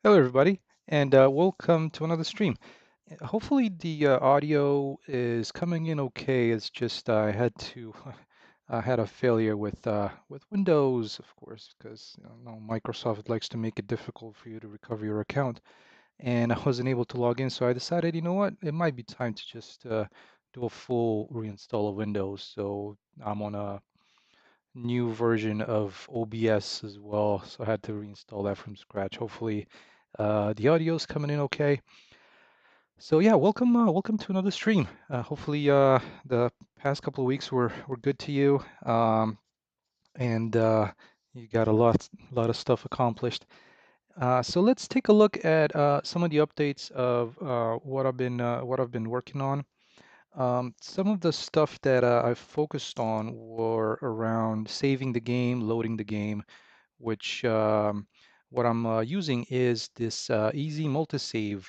Hello, everybody, and welcome to another stream. Hopefully, the audio is coming in okay. It's just I had to I had a failure with Windows, of course, because Microsoft likes to make it difficult for you to recover your account, and I wasn't able to log in. So I decided, you know what, it might be time to just do a full reinstall of Windows. So I'm on a new version of OBS as well, so I had to reinstall that from scratch. Hopefully, the audio's coming in okay. So yeah, welcome to another stream. Hopefully, the past couple of weeks were good to you, and you got a lot of stuff accomplished. So let's take a look at some of the updates of what I've been working on. Some of the stuff that I've focused on were around saving the game, loading the game, which what I'm using is this easy multi-save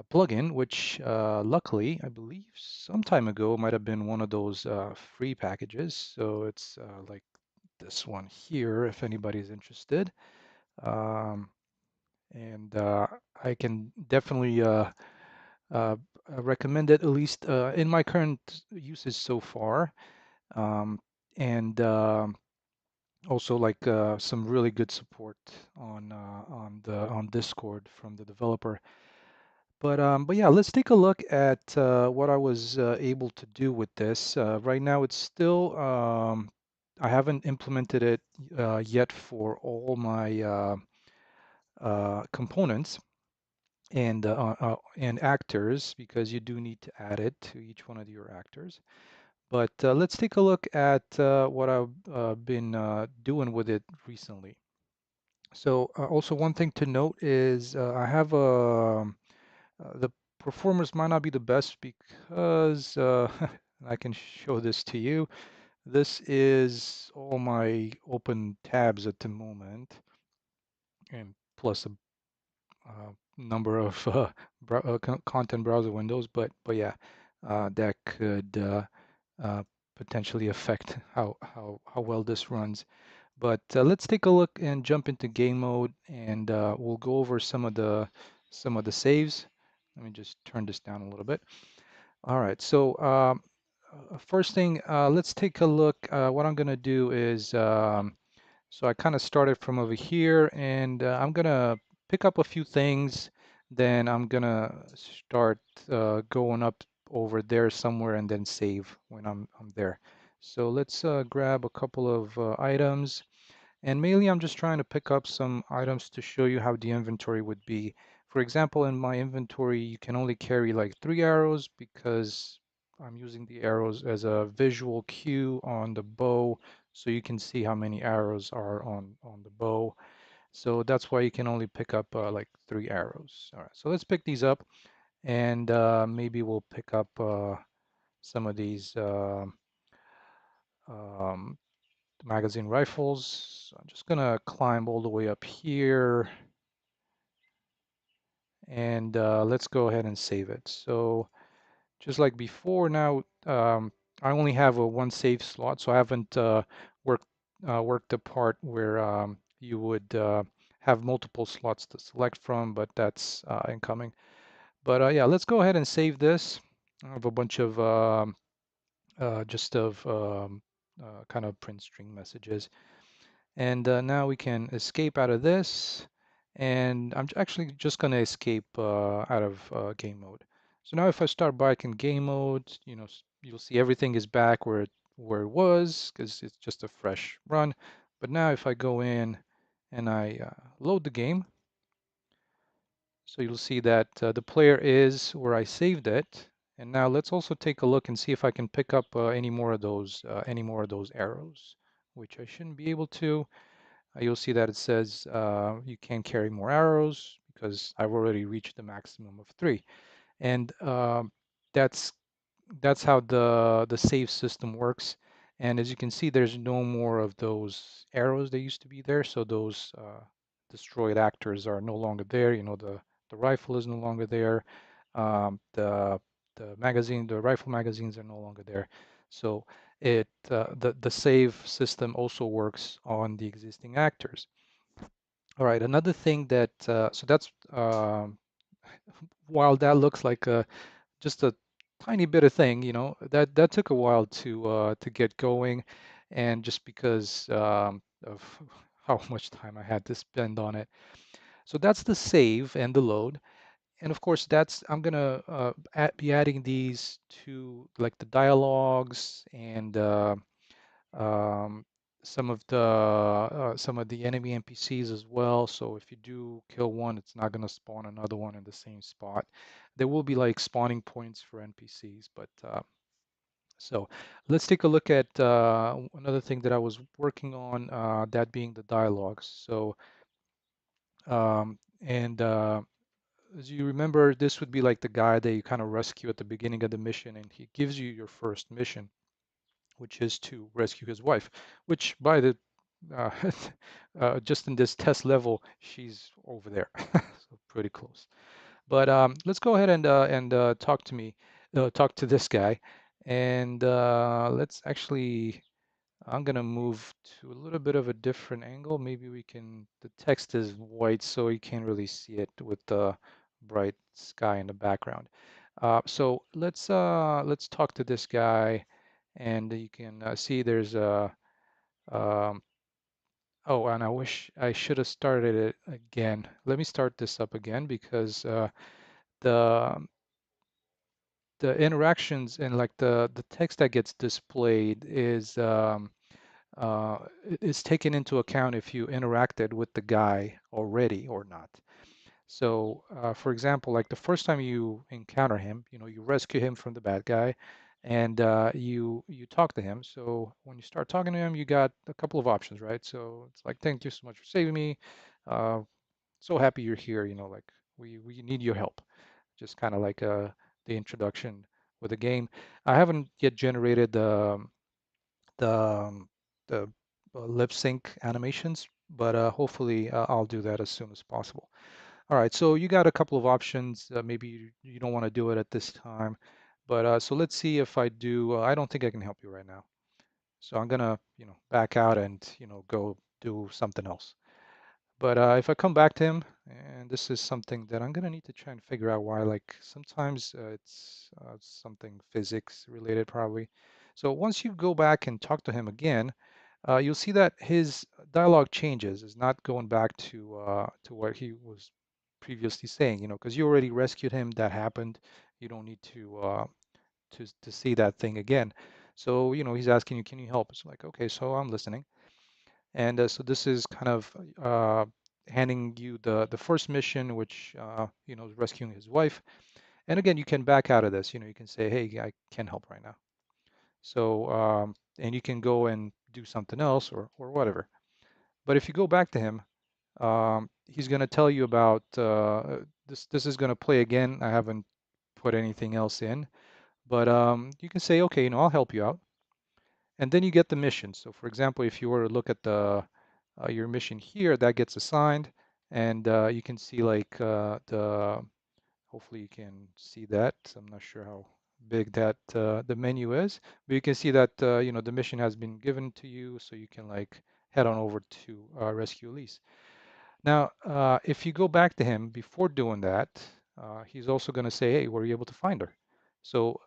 plugin, which luckily, I believe some time ago might have been one of those free packages. So it's like this one here, if anybody's interested. Um, and I can definitely uh, recommend it, at least in my current usage so far. Um, and Also like some really good support on Discord from the developer. But yeah, let's take a look at what I was able to do with this. Right now, it's still I haven't implemented it yet for all my components and actors because you do need to add it to each one of your actors. But let's take a look at what I've been doing with it recently. So also one thing to note is I have the performance might not be the best because I can show this to you. This is all my open tabs at the moment, and plus a number of content browser windows. But yeah, that could uh, potentially affect how well this runs. But let's take a look and jump into game mode, and we'll go over some of the saves. Let me just turn this down a little bit. All right, so first thing, let's take a look. What I'm going to do is, so I kind of started from over here, and I'm going to pick up a few things. Then I'm going to start going up over there somewhere and then save when I'm there. So let's grab a couple of items. And mainly I'm just trying to pick up some items to show you how the inventory would be. For example, in my inventory, you can only carry like 3 arrows because I'm using the arrows as a visual cue on the bow, so you can see how many arrows are on the bow. So that's why you can only pick up like 3 arrows. All right, so let's pick these up, and maybe we'll pick up some of these um, magazine rifles. So I'm just gonna climb all the way up here, and let's go ahead and save it. So just like before, now I only have a one save slot, so I haven't worked worked the part where you would have multiple slots to select from, but that's incoming. But yeah, let's go ahead and save this. I have a bunch of just of kind of print string messages. And now we can escape out of this. And I'm actually just going to escape out of game mode. So now if I start back in game mode, you'll see everything is back where it was because it's just a fresh run. But now if I go in and I load the game, so you'll see that the player is where I saved it. And now let's also take a look and see if I can pick up any more of those arrows, which I shouldn't be able to. You'll see that it says you can't carry more arrows because I've already reached the maximum of 3. And that's that's how the save system works. And as you can see, there's no more of those arrows that used to be there. So those destroyed actors are no longer there. The rifle is no longer there. The rifle magazines are no longer there. So the save system also works on the existing actors. All right, another thing that so that's while that looks like just a tiny bit of thing, that took a while to get going, and just because of how much time I had to spend on it. So that's the save and the load. And of course, that's I'm gonna be adding these to like the dialogues and um, some of the enemy NPCs as well. So if you do kill one, it's not gonna spawn another one in the same spot. There will be like spawning points for NPCs, but so let's take a look at another thing that I was working on, that being the dialogues. So and as you remember, this would be like the guy that you kind of rescue at the beginning of the mission, and he gives you your first mission, which is to rescue his wife, which by the uh, just in this test level, she's over there, so pretty close. But let's go ahead and talk to this guy, and let's actually I'm gonna move to a little bit of a different angle. Maybe we can, the text is white, so you can't really see it with the bright sky in the background. So let's talk to this guy, and you can see there's a, um, oh, and I wish I should have started it again. Let me start this up again because the the interactions and like the text that gets displayed uh, is taken into account if you interacted with the guy already or not. So, for example, like the first time you encounter him, you rescue him from the bad guy, and you talk to him. So when you start talking to him, you got a couple of options, right? So it's like, thank you so much for saving me. Uh, so happy you're here. Like we need your help. Just kind of like the introduction with the game. I haven't yet generated the the lip sync animations, but hopefully I'll do that as soon as possible. All right, so you got a couple of options. Maybe you don't want to do it at this time, but so let's see if I do. I don't think I can help you right now, so I'm gonna back out and go do something else. But if I come back to him, and this is something that I'm gonna need to try and figure out why, like sometimes it's something physics related probably. So once you go back and talk to him again, you'll see that his dialogue changes. Is not going back to what he was previously saying, because you already rescued him. That happened. You don't need to see that thing again. So, he's asking you, can you help? It's like, okay, so I'm listening. And so this is kind of handing you the first mission, which is rescuing his wife. And again, you can back out of this. You can say, "Hey, I can't help right now." So and you can go and do something else or whatever. But if you go back to him, he's going to tell you about this. This is going to play again. I haven't put anything else in, but you can say, "Okay, I'll help you out." And then you get the mission. So for example, if you were to look at your mission here, that gets assigned, and you can see like hopefully you can see that. I'm not sure how big that the menu is, but you can see that the mission has been given to you, so you can like head on over to rescue Elise. Now, if you go back to him before doing that, he's also going to say, "Hey, were you able to find her?" So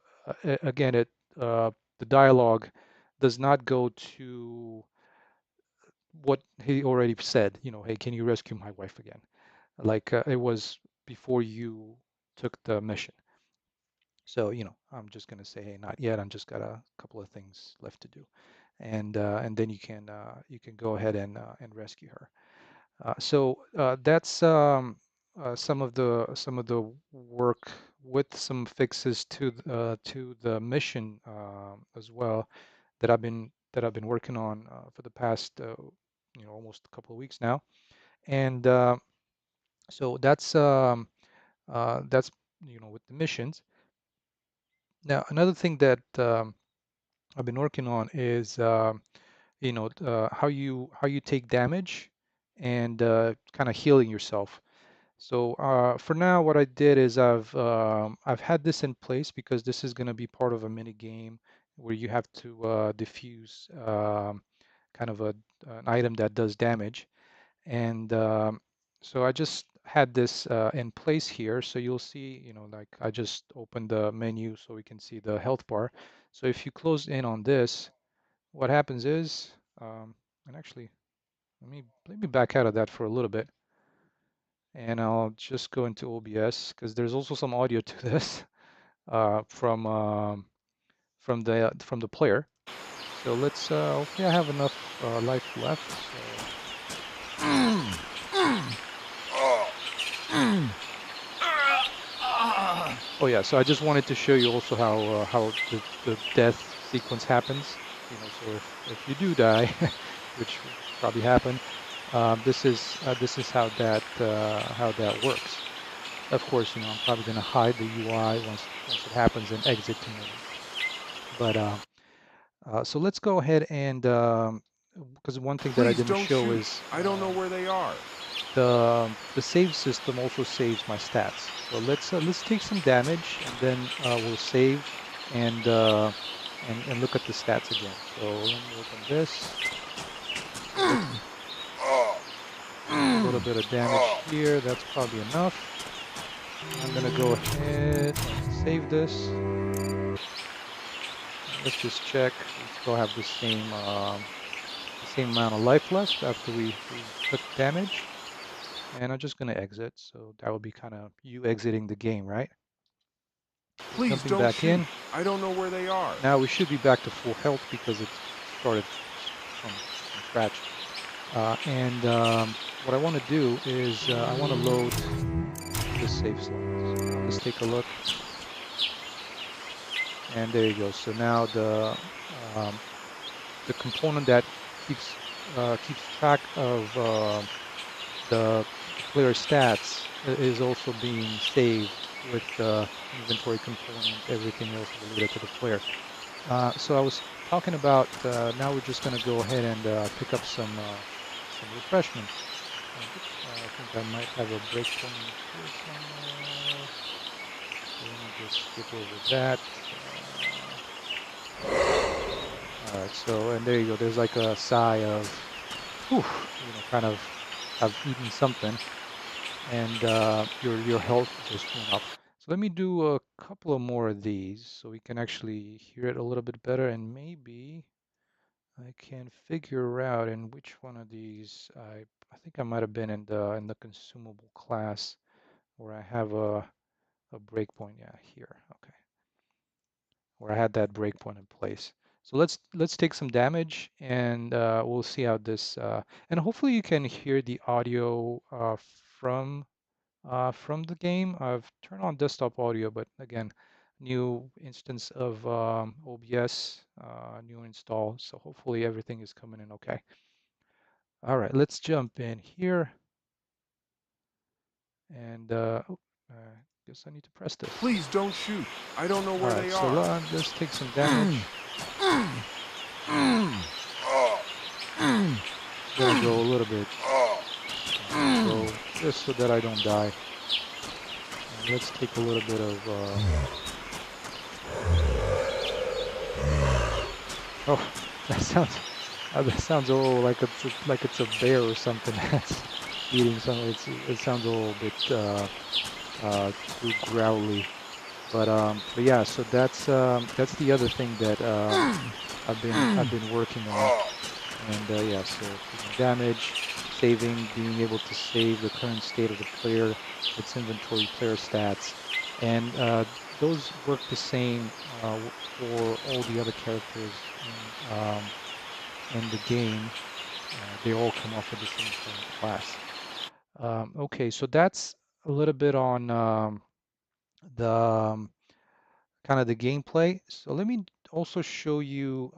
again, the dialogue does not go to what he already said. "Hey, can you rescue my wife again?" Like it was before you took the mission. So, I'm just going to say, "Hey, not yet. I'm just got a couple of things left to do," and then you can go ahead and rescue her. So that's some of the work with some fixes to the mission as well that I've been working on for the past almost a couple of weeks now. And so that's with the missions. Now another thing that I've been working on is how you take damage and kind of healing yourself. So for now, what I did is I've had this in place because this is going to be part of a mini game where you have to defuse kind of an item that does damage. And so I just had this in place here. So you'll see, like I just opened the menu so we can see the health bar. So if you close in on this, what happens is, and actually, let me back out of that for a little bit, and I'll just go into OBS because there's also some audio to this from the player. So let's hopefully I have enough life left. Oh yeah, so I just wanted to show you also how the death sequence happens. So if you do die, which will probably happen, this is how that works. Of course, I'm probably gonna hide the UI once it happens and exit to menu. But so let's go ahead and because one thing that I Please didn't don't show shoot. is I don't know where they are. the save system also saves my stats. So let's take some damage and then we'll save and and look at the stats again. So let me open this. So let's take a little bit of damage here. That's probably enough. I'm gonna go ahead and save this. Let's just check. We still have the same amount of life left after we took damage. And I'm just gonna exit. So that would be kind of you exiting the game, right? So Please jumping don't back shoot. in. I don't know where they are. Now we should be back to full health because it started from scratch. And what I want to do is I want to load the save slot. So now let's take a look. And there you go. So now the component that keeps track of the player stats is also being saved with the inventory component, everything else related to the player. So I was talking about now we're just going to go ahead and pick up some refreshments. And oops, I think I might have a breakpoint in here somewhere. So let me just skip over that. All right, so and there you go. There's like a sigh of, whew, kind of I've eaten something, and your health just went up. So let me do a couple of more of these so we can actually hear it a little bit better, and maybe I can figure out in which one of these I think I might have been in the consumable class where I have a breakpoint. Yeah, here. Okay, where I had that breakpoint in place. So let's take some damage and we'll see how this and hopefully you can hear the audio from the game. I've turned on desktop audio, but again, new instance of OBS, new install. So hopefully everything is coming in okay. All right, let's jump in here. And guess I need to press this. Please don't shoot. I don't know All where right, they so are. let's take some damage. Just gonna go a little bit slow, just so that I don't die. And let's take a little bit of. Oh, that sounds. That sounds a little like it's a bear or something that's eating something. It sounds a little bit too growly. But yeah, so that's the other thing that I've been working on. And yeah, so damage, saving, being able to save the current state of the player, its inventory, player stats, and those work the same for all the other characters in the game. They all come off of the same player class. Okay, so that's a little bit on the kind of the gameplay. So let me also show you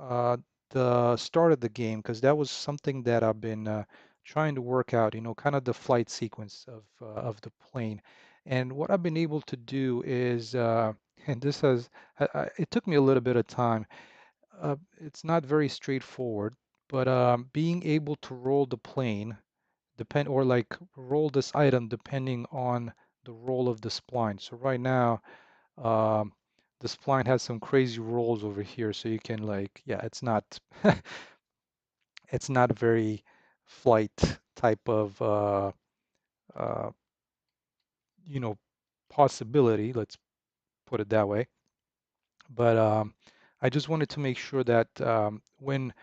the start of the game because that was something that I've been trying to work out, kind of the flight sequence of the plane. And what I've been able to do is, and this has, it took me a little bit of time. It's not very straightforward, but being able to roll the plane or like roll this item depending on the roll of the spline. So right now, um, the spline has some crazy rolls over here, so you can like, yeah, it's not it's not very flight type of uh, you know, possibility. Let's put it that way. But I just wanted to make sure that uh, when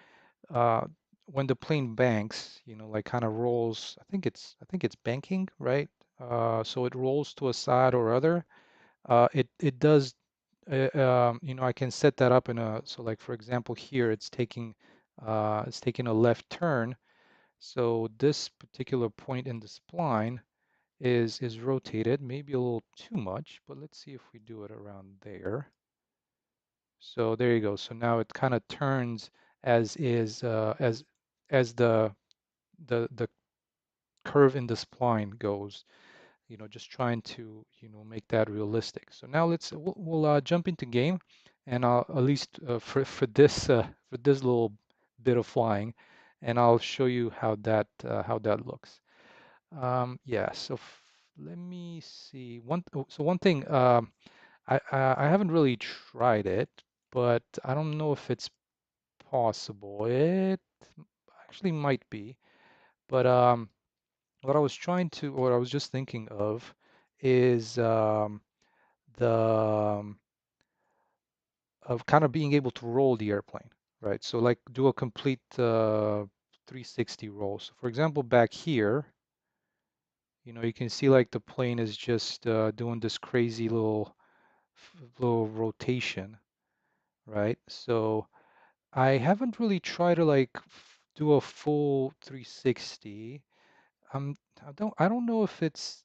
the plane banks, like kind of rolls, I think it's banking, right? So it rolls to a side or other. It does, I can set that up in a, so like for example here, it's taking a left turn. So this particular point in the spline is rotated, maybe a little too much, but let's see if we do it around there. So there you go. So now it kind of turns as is as the curve in the spline goes. Just trying to make that realistic. So now we'll jump into game, and I'll at least for this little bit of flying, and I'll show you how that looks. Yeah. So let me see. One thing. I haven't really tried it, but I don't know if it's possible. It actually might be, but what I was just thinking of is the of kind of being able to roll the airplane, right? So like do a complete 360 roll. So for example, back here, you can see like the plane is just doing this crazy little rotation, right? So I haven't really tried to like do a full 360. Um, I don't know if it's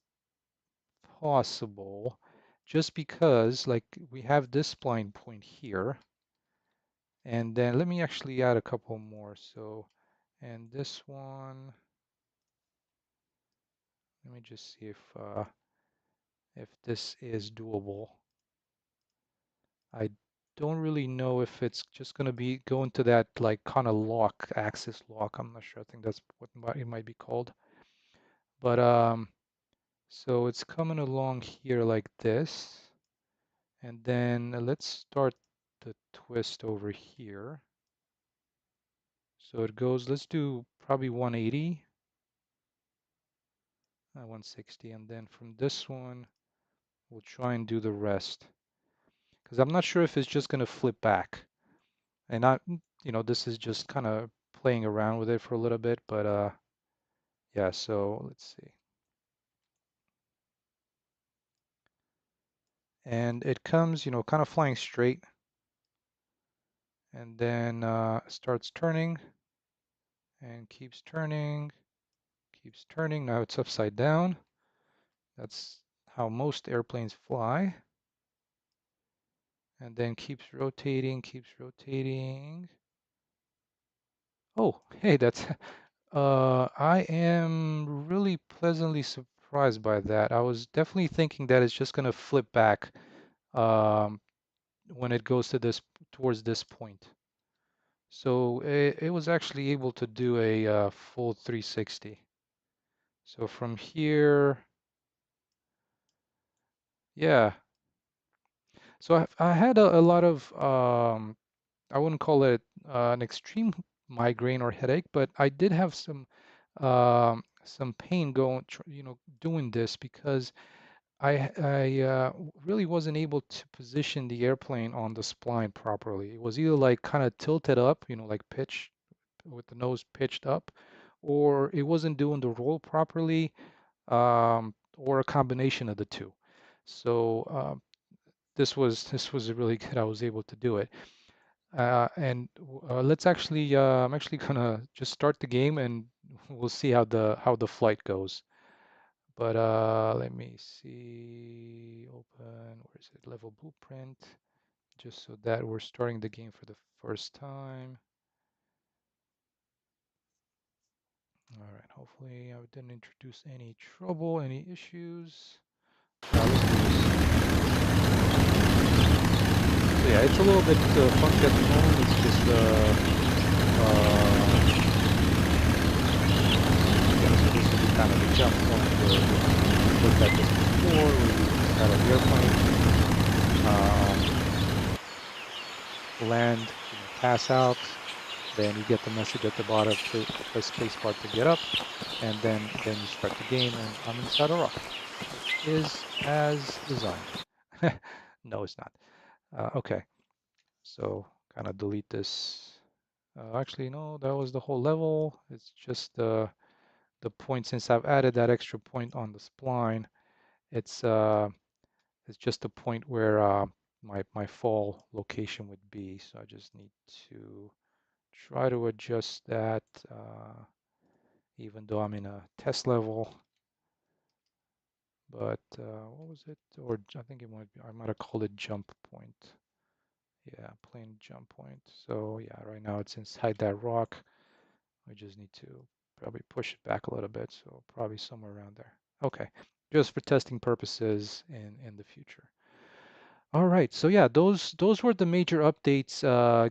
possible, just because like we have this spline point here, and then let me actually add a couple more. So, and this one, let me just see if this is doable. I don't really know if it's just gonna be going to that like kind of lock, axis lock. I'm not sure. I think that's what it might be called. But so it's coming along here like this, and then let's start the twist over here. So it goes, let's do probably 180, 160, and then from this one, we'll try and do the rest. Because I'm not sure if it's just going to flip back. And this is just kind of playing around with it for a little bit, but yeah, so let's see. And it comes, kind of flying straight, and then starts turning and keeps turning, keeps turning. Now it's upside down. That's how most airplanes fly. And then keeps rotating, keeps rotating. Oh, hey, that's I am really pleasantly surprised by that. I was definitely thinking that it's just gonna flip back um, when it goes towards this point. So it was actually able to do a full 360. So from here, yeah. So I had a lot of I wouldn't call it an extreme migraine or headache, but I did have some pain doing this because I really wasn't able to position the airplane on the spline properly. It was either like kind of tilted up, like pitch with the nose pitched up, or it wasn't doing the roll properly, or a combination of the two. So this was really good. I was able to do it. And let's actually, I'm actually gonna just start the game and we'll see how the flight goes. But let me see, open, where is it? Level blueprint, just so that we're starting the game for the first time. All right, hopefully I didn't introduce any trouble, any issues. Let's do this. So yeah, it's a little bit funky at the moment. It's just yeah, so this will be kind of a jump point where we looked at this before, where you have an airplane land, pass out, Then you get the message at the bottom, press spacebar to get up, and then you start the game, and I'm inside a rock. It is as designed. No, it's not. Okay, so kind of delete this. Actually, no, that was the whole level. It's just the point since I've added that extra point on the spline. It's uh, it's just a point where my fall location would be. So I just need to try to adjust that, even though I'm in a test level. But what was it? Or I think it might be, I might have called it jump point. Yeah, plain jump point. So yeah, right now it's inside that rock. I just need to probably push it back a little bit. So probably somewhere around there. Okay, just for testing purposes in the future. All right, so yeah, those were the major updates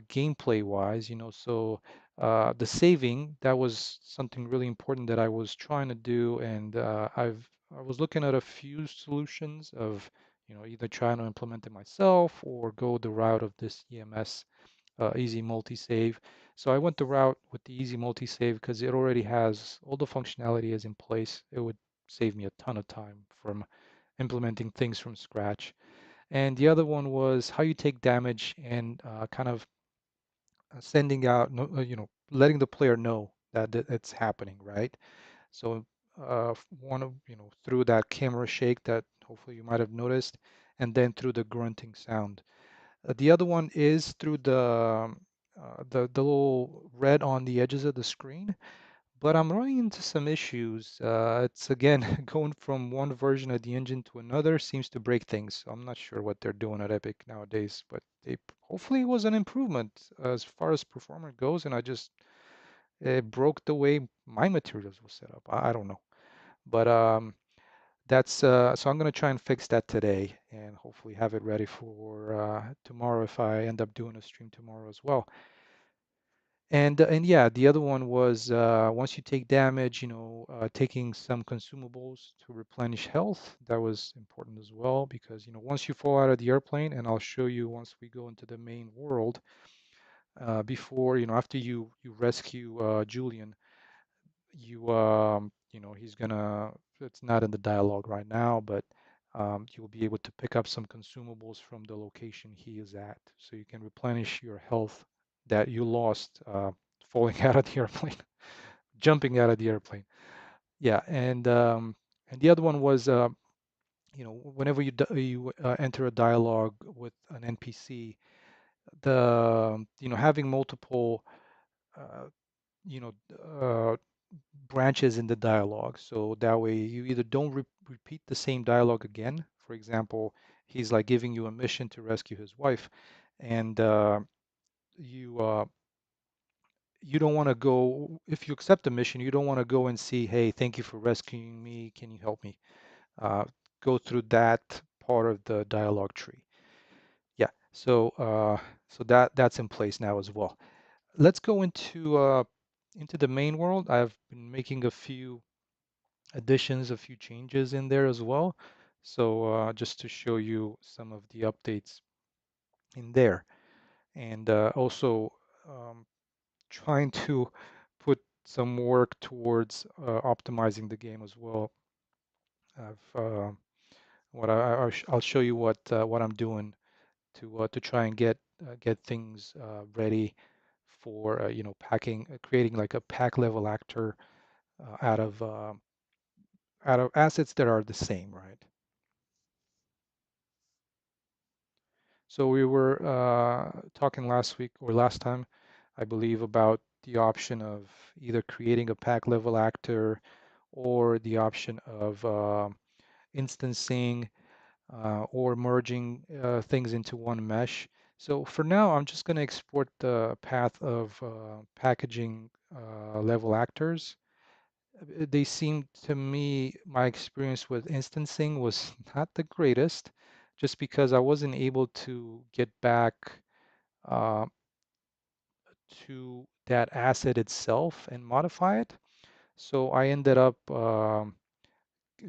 gameplay wise, So the saving, that was something really important that I was trying to do, and I was looking at a few solutions of, either trying to implement it myself or go the route of this EMS, easy multi-save. So I went the route with the easy multi-save because it already has all the functionality is in place. It would save me a ton of time from implementing things from scratch. And the other one was how you take damage and kind of sending out, letting the player know that it's happening, right? So one of, through that camera shake that hopefully you might have noticed, and then through the grunting sound. The other one is through the little red on the edges of the screen. But I'm running into some issues. It's again going from one version of the engine to another seems to break things. So I'm not sure what they're doing at Epic nowadays, but hopefully it was an improvement as far as performance goes, and I just it broke the way my materials were set up. I don't know, but that's so I'm gonna try and fix that today, and hopefully have it ready for tomorrow if I end up doing a stream tomorrow as well. And yeah, the other one was once you take damage, taking some consumables to replenish health. That was important as well because once you fall out of the airplane, and I'll show you once we go into the main world, before after you rescue Julian, he's gonna. It's not in the dialogue right now, but you'll be able to pick up some consumables from the location he is at, so you can replenish your health that you lost falling out of the airplane, jumping out of the airplane. Yeah, and the other one was, whenever you enter a dialogue with an NPC, having multiple uh, you know branches in the dialogue. So that way you either don't repeat the same dialogue again. For example, he's like giving you a mission to rescue his wife, and you uh, you don't want to go if you accept the mission. You don't want to go and see, hey, thank you for rescuing me. Can you help me? Uh, Go through that part of the dialogue tree. Yeah. So that's in place now as well. Let's go into the main world. I've been making a few additions, a few changes in there as well. So just to show you some of the updates in there, and also trying to put some work towards optimizing the game as well. I've I'll show you what I'm doing to try and get things ready for packing, creating like a pack level actor out of assets that are the same, right? So we were talking last week or last time, I believe, about the option of either creating a pack level actor or the option of instancing or merging things into one mesh. So for now, I'm just going to export the path of packaging level actors. They seem to me, my experience with instancing was not the greatest, just because I wasn't able to get back uh, to that asset itself and modify it. So I ended up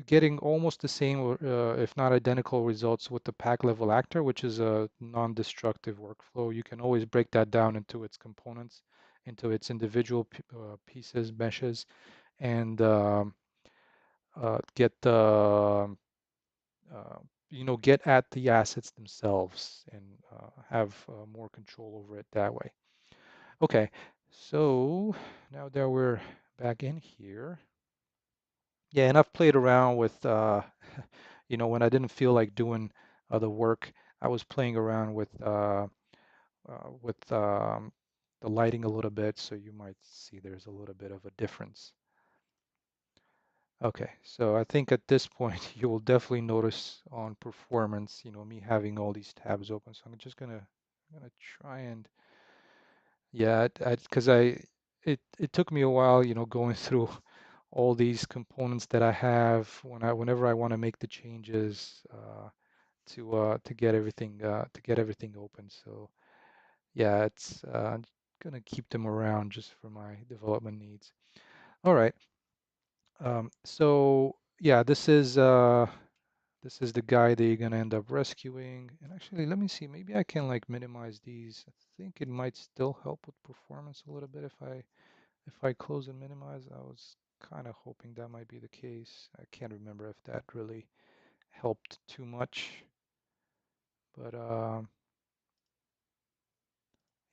getting almost the same, or if not identical results with the pack level actor, which is a non-destructive workflow. You can always break that down into its components into its individual pieces, meshes, and get the uh, get at the assets themselves and have more control over it that way. Okay, so now that we're back in here, yeah, and I've played around with, when I didn't feel like doing the work, I was playing around with the lighting a little bit, so you might see there's a little bit of a difference. Okay, so I think at this point you will definitely notice on performance, me having all these tabs open. So I'm gonna try and yeah, because it took me a while, going through all these components that I have whenever I want to make the changes to get everything open. So yeah, it's I'm gonna keep them around just for my development needs. All right. So yeah, this is the guy that you're gonna end up rescuing. And actually, let me see. Maybe I can like minimize these. I think it might still help with performance a little bit if I close and minimize. I was kind of hoping that might be the case. I can't remember if that really helped too much, but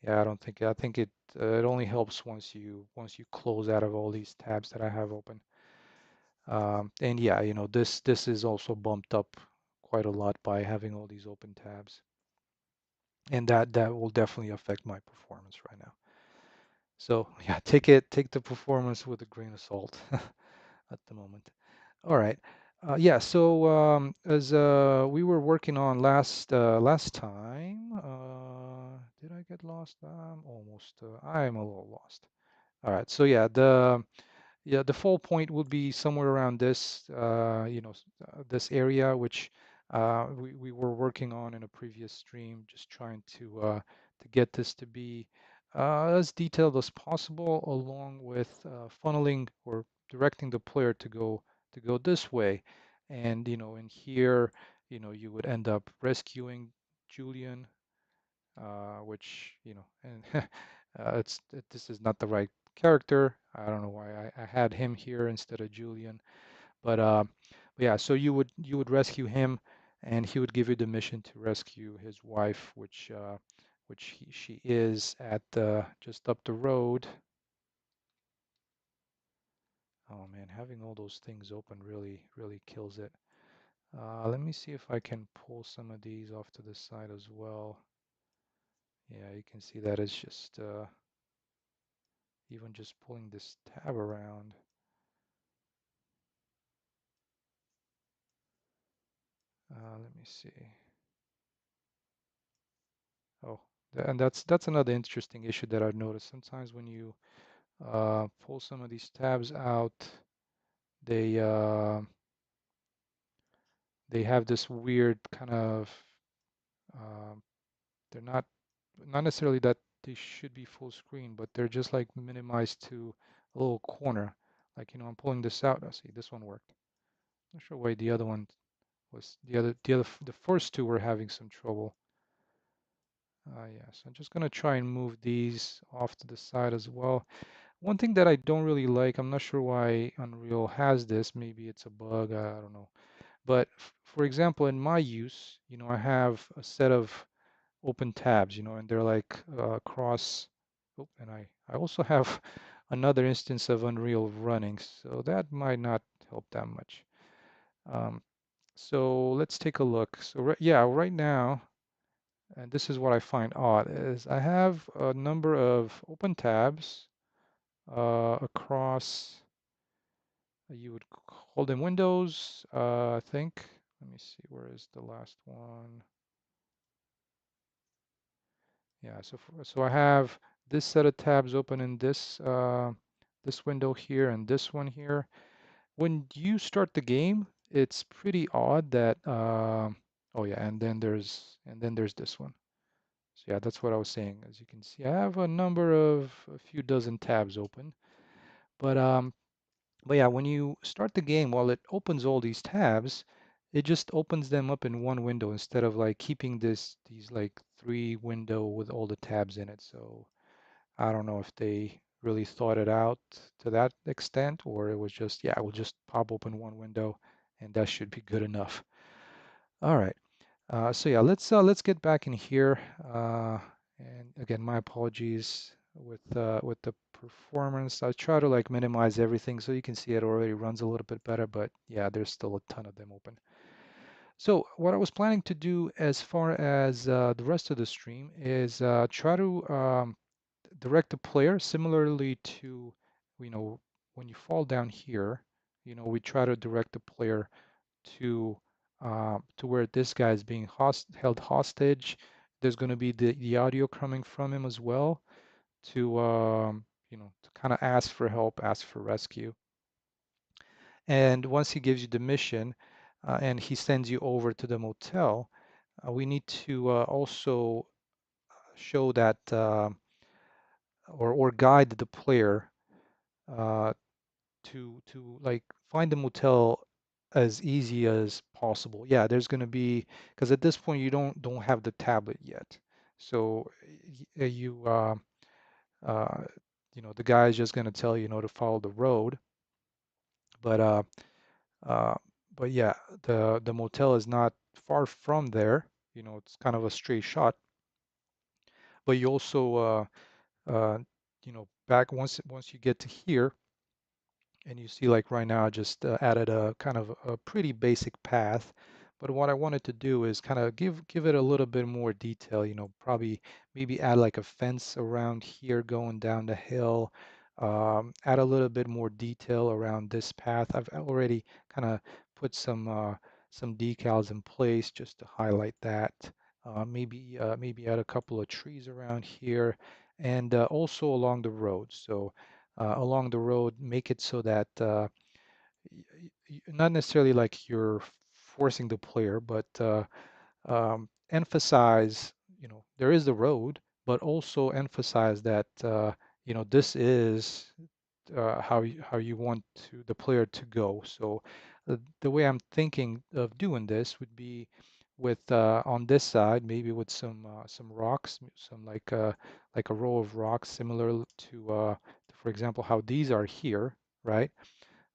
yeah, I don't think I think it only helps once you close out of all these tabs that I have open. And yeah, this is also bumped up quite a lot by having all these open tabs, and that will definitely affect my performance right now. So yeah, take the performance with a grain of salt at the moment. All right. Yeah, so as we were working on last time, did I get lost? Almost. I'm a little lost. All right. So yeah, the fall point would be somewhere around this area, which we were working on in a previous stream, just trying to get this to be as detailed as possible, along with funneling or directing the player to go this way. And in here, you would end up rescuing Julian, which and this is not the right character. I don't know why I had him here instead of Julian, but yeah. So you would rescue him, and he would give you the mission to rescue his wife, which she is at just up the road. Oh man, having all those things open really kills it. Let me see if I can pull some of these off to the side as well. Yeah, you can see that it's just even just pulling this tab around. Let me see. Oh, and that's another interesting issue that I've noticed. Sometimes when you pull some of these tabs out, they uh, they have this weird kind of um, they're not necessarily that they should be full screen, but they're just like minimized to a little corner. Like, I'm pulling this out. I see this one worked. Not sure why the other one was the first two were having some trouble. Yes, I'm just gonna try and move these off to the side as well. One thing that I don't really like, I'm not sure why Unreal has this, maybe it's a bug, I don't know. But for example, in my use, I have a set of open tabs, and they're like across. Oh, and I also have another instance of Unreal running, so that might not help that much. Um, so let's take a look. So yeah, right now, and this is what I find odd, is I have a number of open tabs across, you would call them windows, I think. Let me see, where is the last one? Yeah, so I have this set of tabs open in this window here and this one here. When you start the game, it's pretty odd that oh yeah, and then there's this one. So yeah, that's what I was saying. As you can see, I have a few dozen tabs open. But um, but yeah, when you start the game, while it opens all these tabs, it just opens them up in one window instead of like keeping these like three window with all the tabs in it. So I don't know if they really thought it out to that extent, or it was just, yeah, we'll just pop open one window and that should be good enough. All right. So yeah, let's get back in here. And again, my apologies with the performance. I try to like minimize everything so you can see it already runs a little bit better, but yeah, there's still a ton of them open. So what I was planning to do as far as the rest of the stream is try to direct the player similarly to, you know, when you fall down here, you know, we try to direct the player to where this guy is being held hostage. There's going to be the audio coming from him as well to, you know, to kind of ask for help, ask for rescue. And once he gives you the mission and he sends you over to the motel, we need to also show that or guide the player uh, to like find the motel as easy as possible. Yeah, there's going to be because at this point you don't have the tablet yet, so you uh, you know the guy is just going to tell you, you know to follow the road, but uh, but yeah, the motel is not far from there. You know, it's kind of a straight shot, but you also you know back once you get to here and you see like right now I just added a kind of a pretty basic path, but what I wanted to do is kind of give it a little bit more detail, you know, probably maybe add like a fence around here going down the hill, add a little bit more detail around this path. I've already kind of put some decals in place just to highlight that. Maybe add a couple of trees around here and also along the road. So along the road, make it so that not necessarily like you're forcing the player, but emphasize, you know, there is the road, but also emphasize that, you know, this is how you want the player to go. So the way I'm thinking of doing this would be with on this side, maybe with some rocks, some like a row of rocks similar to, for example, how these are here, right?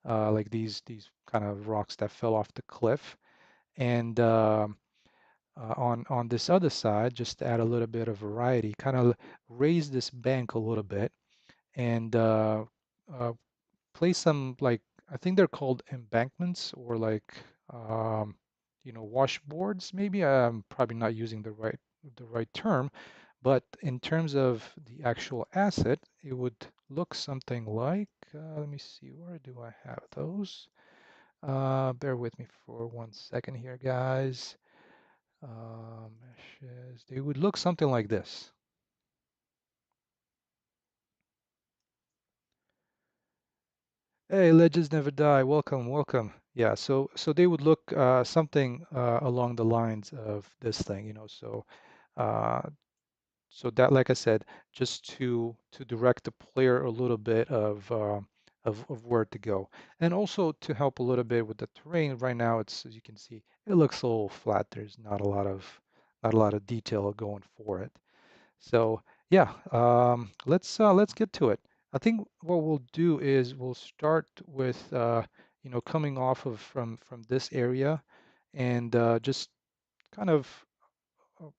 Like these kind of rocks that fell off the cliff, and on this other side, just to add a little bit of variety, kind of raise this bank a little bit and uh, place some like I think they're called embankments or like um, you know washboards. Maybe I'm probably not using the right term, but in terms of the actual asset, it would look something like. Let me see, where do I have those? Bear with me for 1 second here, guys. Meshes, they would look something like this. Hey, legends never die. Welcome, welcome. Yeah, so they would look something along the lines of this thing, you know. Uh, so that, like I said, just to direct the player a little bit of where to go, and also to help a little bit with the terrain. Right now, it's as you can see, it looks a little flat. There's not a lot of detail going for it. So yeah, let's get to it. I think what we'll do is we'll start with coming off of from this area and just kind of uh,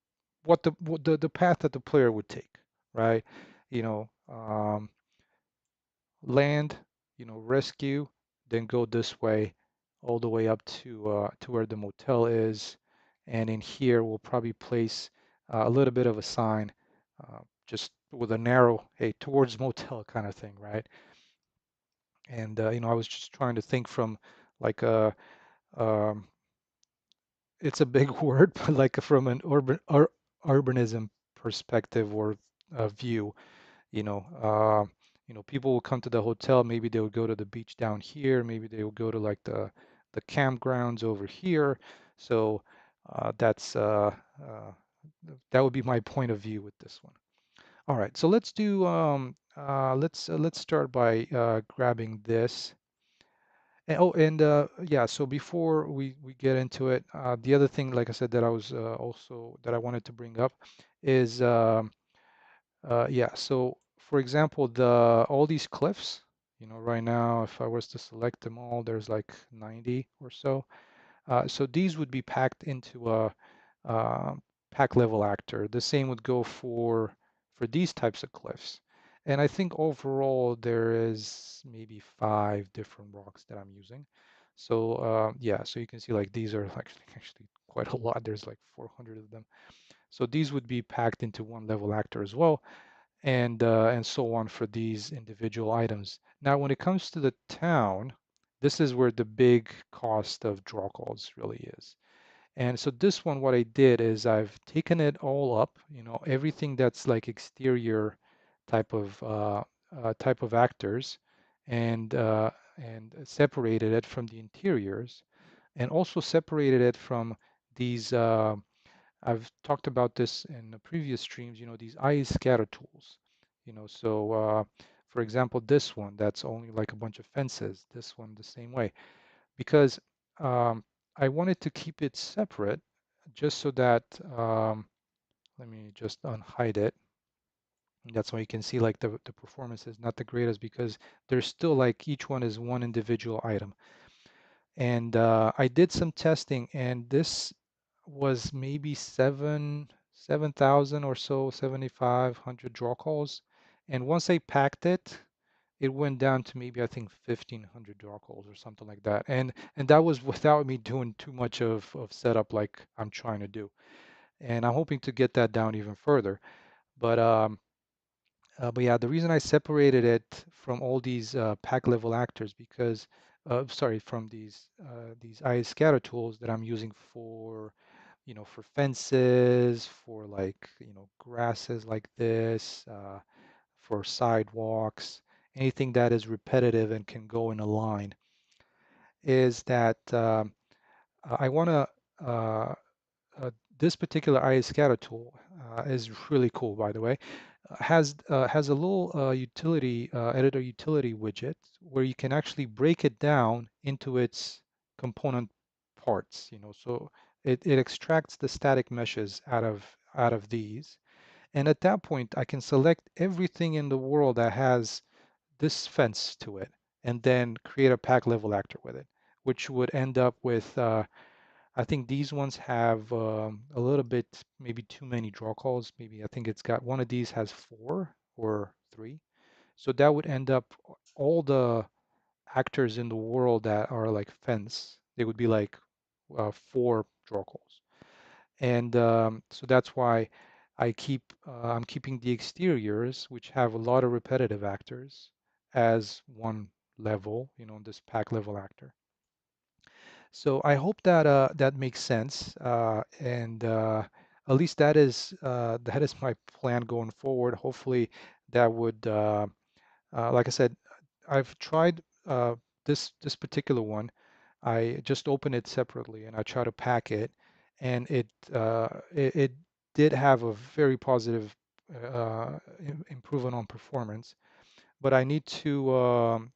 what the path that the player would take, right? You know, land, rescue, then go this way, all the way up to where the motel is, and in here we'll probably place a little bit of a sign, just with an arrow, hey, towards motel kind of thing, right? And I was just trying to think from like um, it's a big word, but like from an urbanism perspective or view. You know, people will come to the hotel. Maybe they would go to the beach down here. Maybe they will go to like the campgrounds over here. So that would be my point of view with this one. All right, so let's start by grabbing this. And yeah, so before we get into it, the other thing, like I said, that I was also that I wanted to bring up is yeah. So for example, the all these cliffs, right now, if I was to select them all, there's like 90 or so. So these would be packed into a uh, pack level actor. The same would go for these types of cliffs. And I think overall there is maybe 5 different rocks that I'm using. So yeah, so you can see like these are actually quite a lot. There's like 400 of them. So these would be packed into one level actor as well, and so on for these individual items. Now, when it comes to the town, this is where the big cost of draw calls really is. And so this one, what I did is I've taken it all up, everything that's like exterior type of actors, and separated it from the interiors, and also separated it from these. I've talked about this in the previous streams. These eye scatter tools. So for example, this one that's only like a bunch of fences. This one the same way because um, I wanted to keep it separate just so that let me just unhide it. That's why you can see like the performance is not the greatest because there's still like each one is one individual item. And I did some testing and this was maybe 7,000 or so, 7,500 draw calls. And once I packed it, it went down to maybe I think 1,500 draw calls or something like that. And that was without me doing too much of setup like I'm trying to do. And I'm hoping to get that down even further. But but yeah, the reason I separated it from all these pack level actors because sorry, from these eye scatter tools that I'm using for for fences, for like grasses like this, for sidewalks, anything that is repetitive and can go in a line, is that I want to uh, uh, this particular eye scatter tool is really cool, by the way. Has a little utility editor utility widget where you can actually break it down into its component parts. So it extracts the static meshes out of these, and at that point I can select everything in the world that has this fence to it, and then create a pack level actor with it, which would end up with I think these ones have a little bit, maybe too many draw calls. Maybe I think it's got one of these has 4 or 3. So that would end up all the actors in the world that are like fence. They would be like 4 draw calls. And so that's why I'm keeping the exteriors, which have a lot of repetitive actors, as one level, this pack level actor. So I hope that that makes sense, and at least that is my plan going forward. Hopefully, that would, like I said, I've tried this particular one. I just open it separately and I try to pack it, and it did have a very positive improvement on performance. But I need to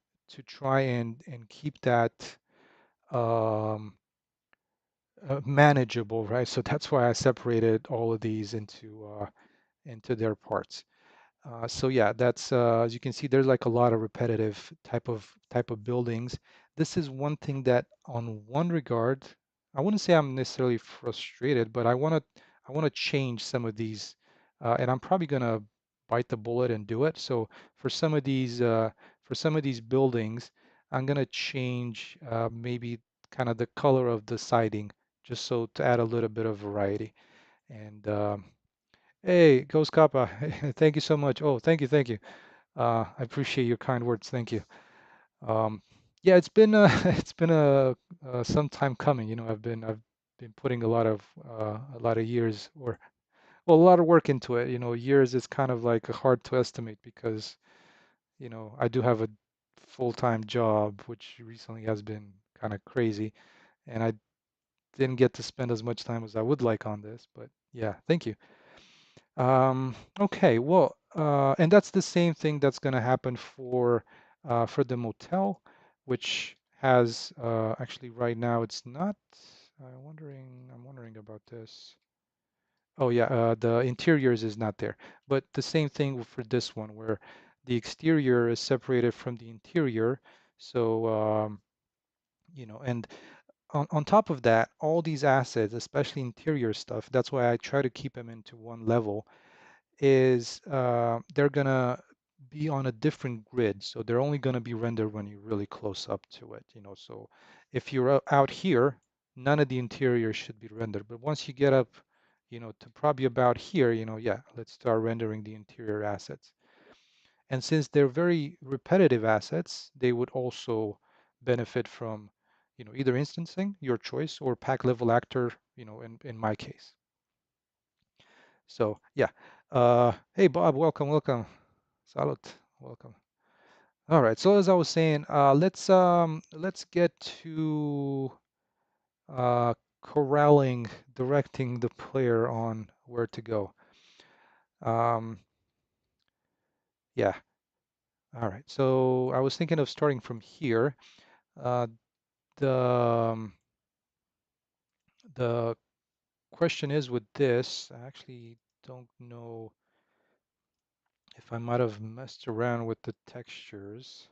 try and keep that. Um, Manageable, right? So that's why I separated all of these into their parts. So yeah, that's as you can see, there's like a lot of repetitive type of buildings. This is one thing that, on one regard, I wouldn't say I'm necessarily frustrated, but I want to change some of these, and I'm probably gonna bite the bullet and do it. So for some of these buildings, I'm gonna change maybe kind of the color of the siding, just so to add a little bit of variety. And hey, Ghost Kappa, thank you so much. Oh, thank you, thank you. I appreciate your kind words. Thank you. Um, yeah, it's been it's been some time coming. I've been putting a lot of years, or well, a lot of work into it. Years is kind of like hard to estimate because I do have a full-time job, which recently has been kind of crazy, and I didn't get to spend as much time as I would like on this. But yeah, thank you. Okay, well, and that's the same thing that's going to happen for the motel, which has actually right now it's not. I'm wondering about this. Oh yeah, the interiors is not there. But the same thing for this one, where the exterior is separated from the interior. So, and on top of that, all these assets, especially interior stuff, that's why I try to keep them into one level, is they're gonna be on a different grid. So they're only gonna be rendered when you're really close up to it. So if you're out here, none of the interior should be rendered. But once you get up, to probably about here, yeah, let's start rendering the interior assets. And since they're very repetitive assets, they would also benefit from, either instancing, your choice, or pack level actor, in my case. So yeah. Hey Bob, welcome, welcome. Salut, welcome. All right. So as I was saying, let's get to uh, corralling, directing the player on where to go. Um, yeah. All right. So I was thinking of starting from here. Uh, the um, the question is with this, I actually don't know if I might have messed around with the textures.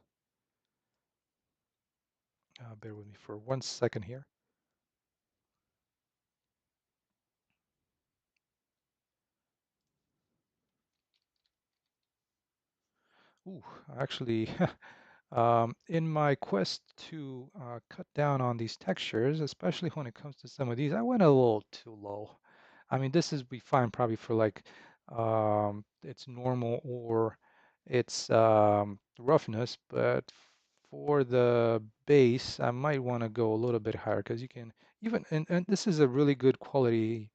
Bear with me for 1 second here. Ooh, actually, in my quest to cut down on these textures, especially when it comes to some of these, I went a little too low. I mean, this is be fine probably for like its normal or its roughness, but for the base, I might want to go a little bit higher because you can even and this is a really good quality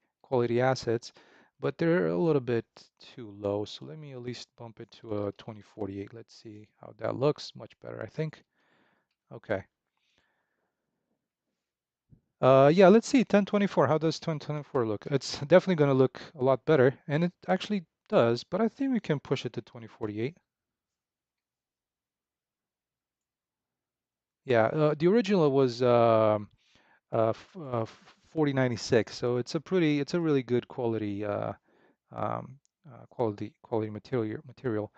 assets, but they're a little bit too low. So let me at least bump it to a 2048. Let's see how that looks. Much better, I think. Okay. Yeah, let's see 1024. How does 1024 look? It's definitely going to look a lot better, and it actually does, but I think we can push it to 2048. Yeah, the original was 4096, so it's a really good quality quality material.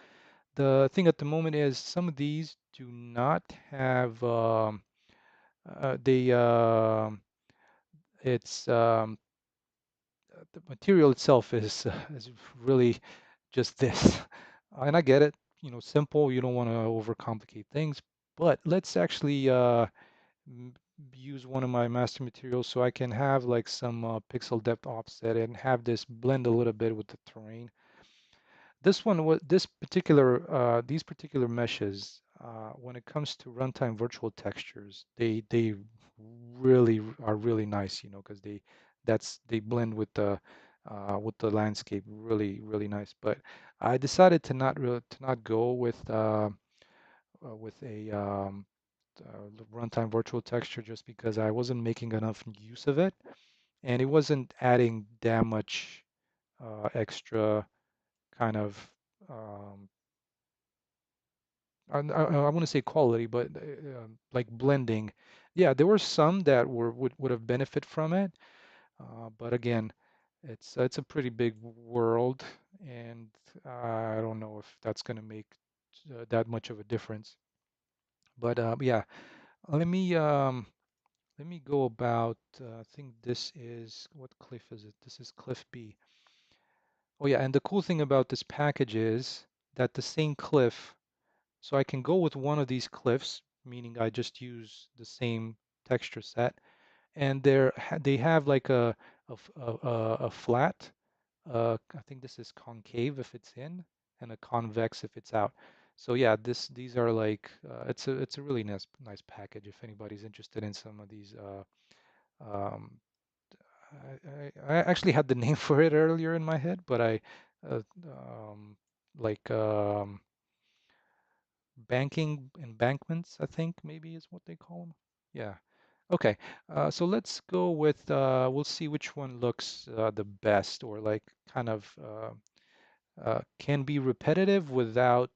The thing at the moment is some of these do not have they it's the material itself is really just this. And I get it, simple, you don't want to overcomplicate things, but let's actually m- use one of my master materials so I can have like some pixel depth offset and have this blend a little bit with the terrain. These particular meshes, when it comes to runtime virtual textures, they really are really nice, because they blend with the landscape really really nice. But I decided to not go with a runtime virtual texture just because I wasn't making enough use of it, and it wasn't adding that much extra kind of um, I want to say quality, but like blending. Yeah, there were some that would have benefit from it, but again, it's a pretty big world, and I don't know if that's going to make that much of a difference. But yeah, let me um, let me go about. I think this is what cliff is it? This is cliff B. Oh yeah, and the cool thing about this package is that the same cliff. So I can go with one of these cliffs, meaning I just use the same texture set, and they have like a flat. I think this is concave if it's in, and a convex if it's out. So yeah, these are like it's a really nice package if anybody's interested in some of these. Um, I actually had the name for it earlier in my head, but I uh, um, like banking embankments, I think maybe is what they call them. Yeah. Okay. So let's go with we'll see which one looks the best or like kind of can be repetitive without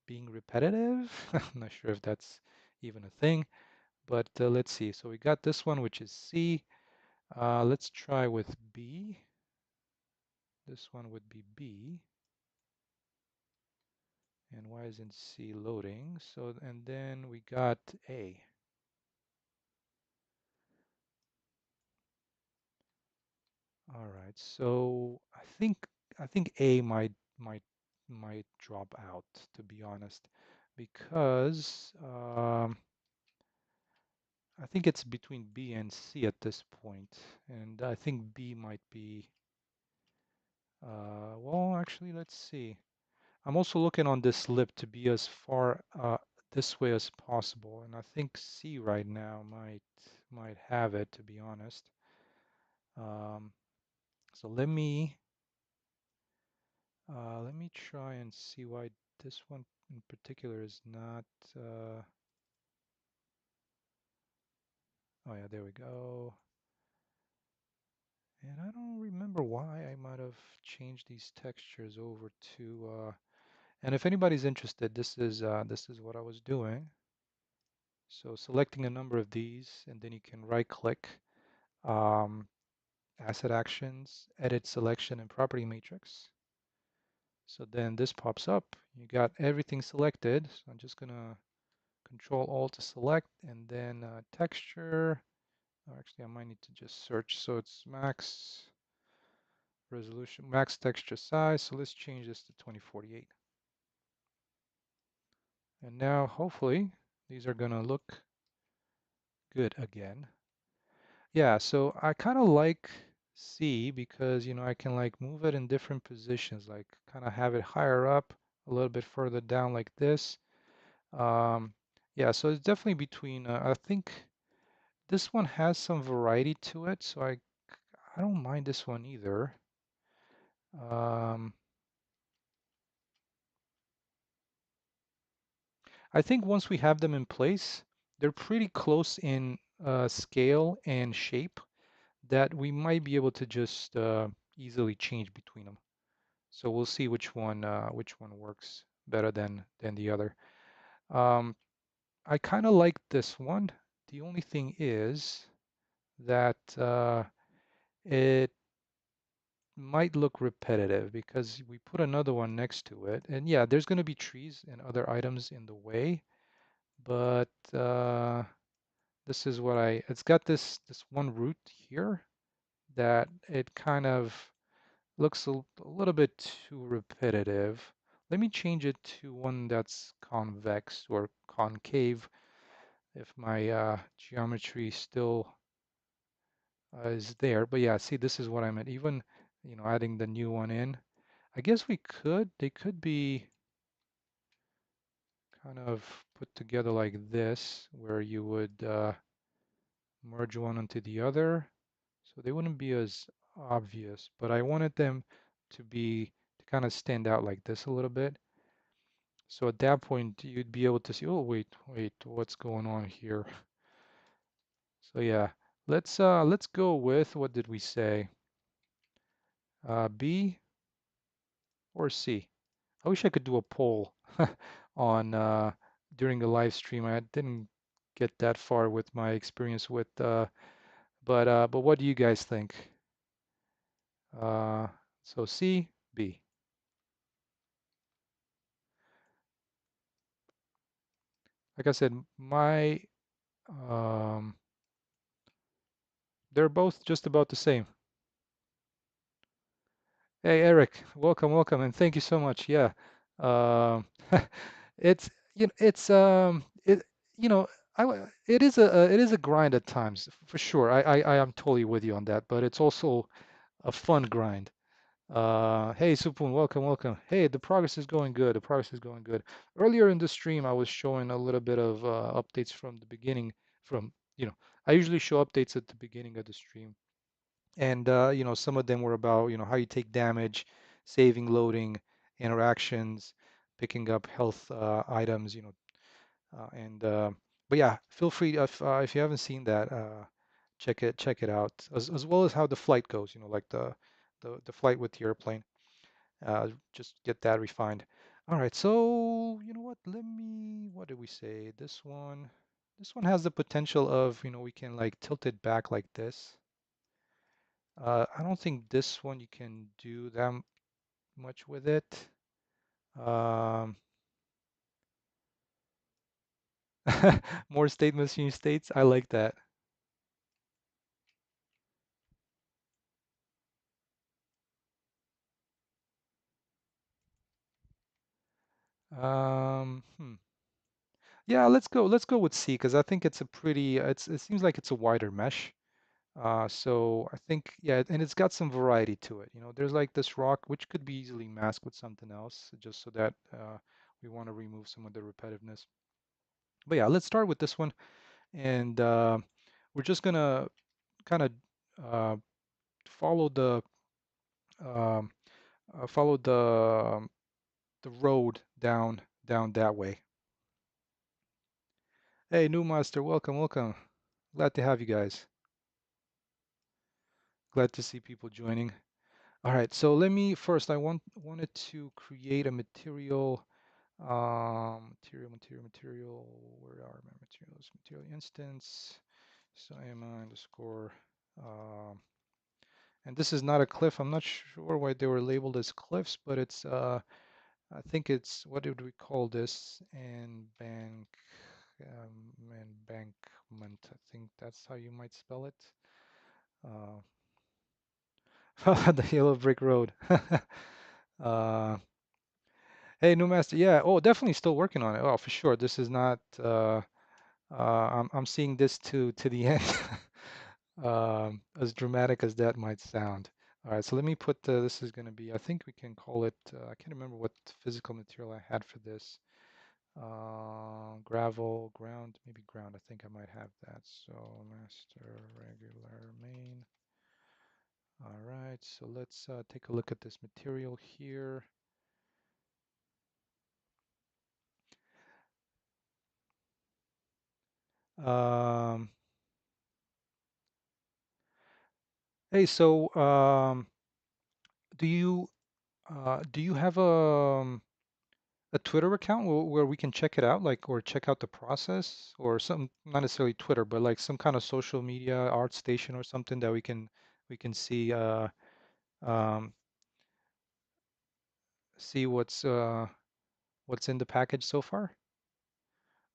being repetitive. I'm not sure if that's even a thing, but let's see. So we got this one, which is C. Let's try with B. This one would be B. And why isn't C loading? So, and then we got A. All right, so I think A might drop out, to be honest, because I think it's between B and C at this point, and I think B might be well, actually, let's see. I'm also looking on this lip to be as far this way as possible, and I think C right now might have it, to be honest. Um, so let me try and see why this one in particular is not. Oh yeah, there we go. And I don't remember why I might have changed these textures over to. And if anybody's interested, this is what I was doing. So selecting a number of these, and then you can right click, um, asset actions, edit selection and property matrix. So then this pops up. You got everything selected. So I'm just gonna Control Alt to select, and then texture. Oh, actually, I might need to just search. So it's max resolution, max texture size. So let's change this to 2048. And now hopefully these are gonna look good again. Yeah, so I kind of like C because, I can like move it in different positions, like kind of have it higher up, a little bit further down like this. Um, yeah, so it's definitely between, I think this one has some variety to it, so I don't mind this one either. Um, I think once we have them in place, they're pretty close in scale and shape that we might be able to just easily change between them. So we'll see which one works better than the other. Um, I kind of like this one. The only thing is that it might look repetitive because we put another one next to it. And yeah, there's going to be trees and other items in the way, but this is what it's got this one root here that it kind of looks a little bit too repetitive. Let me change it to one that's convex or concave if my geometry still is there. But yeah, see, this is what I meant. Even, adding the new one in. I guess they could be kind of put together like this, where you would merge one onto the other. So they wouldn't be as obvious, but I wanted them to kind of stand out like this a little bit. So at that point, you'd be able to see, oh, wait, what's going on here? So yeah, let's go with, what did we say? B or C? I wish I could do a poll on during the live stream. I didn't get that far with my experience with but what do you guys think? Uh, so C, B. Like I said, my um, they're both just about the same. Hey Eric, welcome, and thank you so much. Yeah, um, it's it's it you know it is a grind at times for sure. I am totally with you on that, but it's also a fun grind. Hey Supun, welcome. Hey, the progress is going good. The progress is going good. Earlier in the stream, I was showing a little bit of updates from the beginning. From I usually show updates at the beginning of the stream, and some of them were about how you take damage, saving, loading, interactions, picking up health items, and but yeah, feel free if you haven't seen that, check it out, as well as how the flight goes, like the flight with the airplane. Just get that refined. All right, so you know what? What did we say? This one has the potential of, we can like tilt it back like this. I don't think this one you can do that much with it. Um, more state machine states. I like that. Hmm. Yeah, let's go with C because I think it's a pretty it seems like it's a wider mesh. So I think yeah, and it's got some variety to it. You know, there's like this rock which could be easily masked with something else, just so that we want to remove some of the repetitiveness. But yeah, let's start with this one, and we're just gonna kind of uh, follow um, follow the road down that way. Hey, new master, welcome, welcome. Glad to have you guys. Glad to see people joining. All right, so let me first, wanted to create a material, material. Where are my materials? Material instance. So am underscore. Um, and this is not a cliff. I'm not sure why they were labeled as cliffs, but it's I think it's what did we call this? And bank, embankment. I think that's how you might spell it. Uh, the yellow brick road. Uh, hey, new master. Yeah. Oh, definitely still working on it. Oh, for sure. This is not. I'm seeing this to the end. As dramatic as that might sound. All right. So let me put. This is going to be. I think we can call it. I can't remember what physical material I had for this. Gravel, ground, maybe ground. I think I might have that. So master regular main. All right. So let's take a look at this material here. Um, hey, so do you have a Twitter account where we can check it out, like, or check out the process, or some, not necessarily Twitter, but like some kind of social media art station or something that we can um, see what's in the package so far?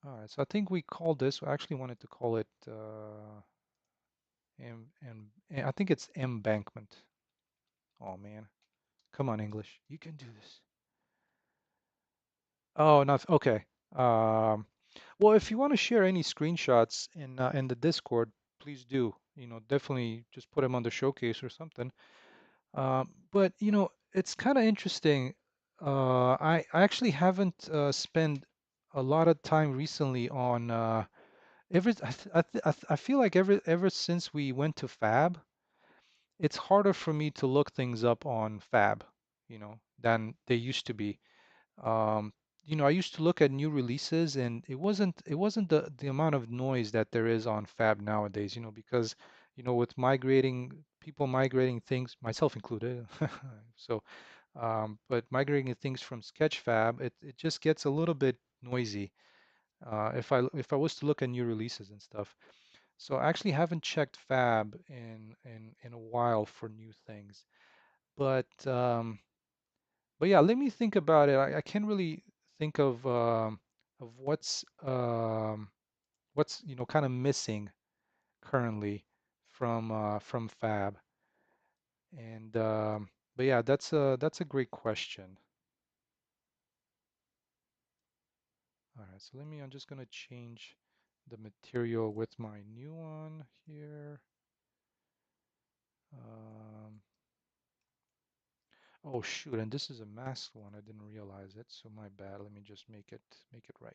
All right, so I think we called this. I actually wanted to call it I think it's embankment. Oh man, come on English, you can do this. Oh, not okay. Um, well, if you want to share any screenshots in the Discord, please do. You know, definitely just put them on the showcase or something. But you know, it's kind of interesting. I actually haven't spent a lot of time recently on I feel like ever since we went to Fab, it's harder for me to look things up on Fab, you know, than they used to be. Um, you know, I used to look at new releases and it wasn't the amount of noise that there is on Fab nowadays, you know, because you know with migrating people migrating things, myself included. So, but migrating things from Sketchfab, it just gets a little bit noisy. If I was to look at new releases and stuff. So I actually haven't checked Fab in a while for new things. But but yeah, let me think about it. I can't really think of what's you know kind of missing currently from Fab. And but yeah, that's a great question. All right, so let me. I'm just gonna change the material with my new one here. Um, oh shoot, and this is a masked one. I didn't realize it, so my bad. Let me just make it right.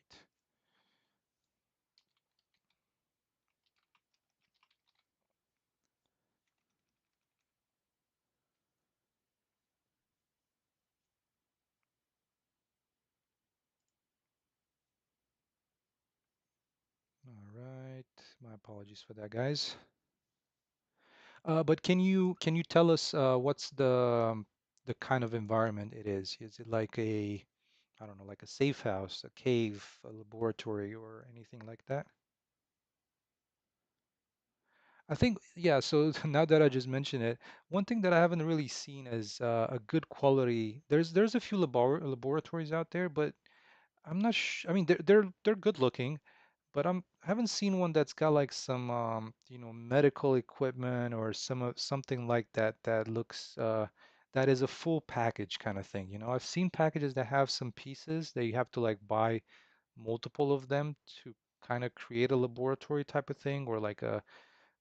All right, my apologies for that, guys. But can you tell us what's the kind of environment it is? Is it like a, I don't know, like a safe house, a cave, a laboratory, or anything like that? I think, yeah, so now that I just mentioned it, one thing that I haven't really seen is a good quality. There's a few laboratories out there, but I'm not sh I mean, they're good looking, but I haven't seen one that's got like some medical equipment or something like that that looks that is a full package kind of thing. I've seen packages that have some pieces that you have to like buy multiple of them to kind of create a laboratory type of thing or like a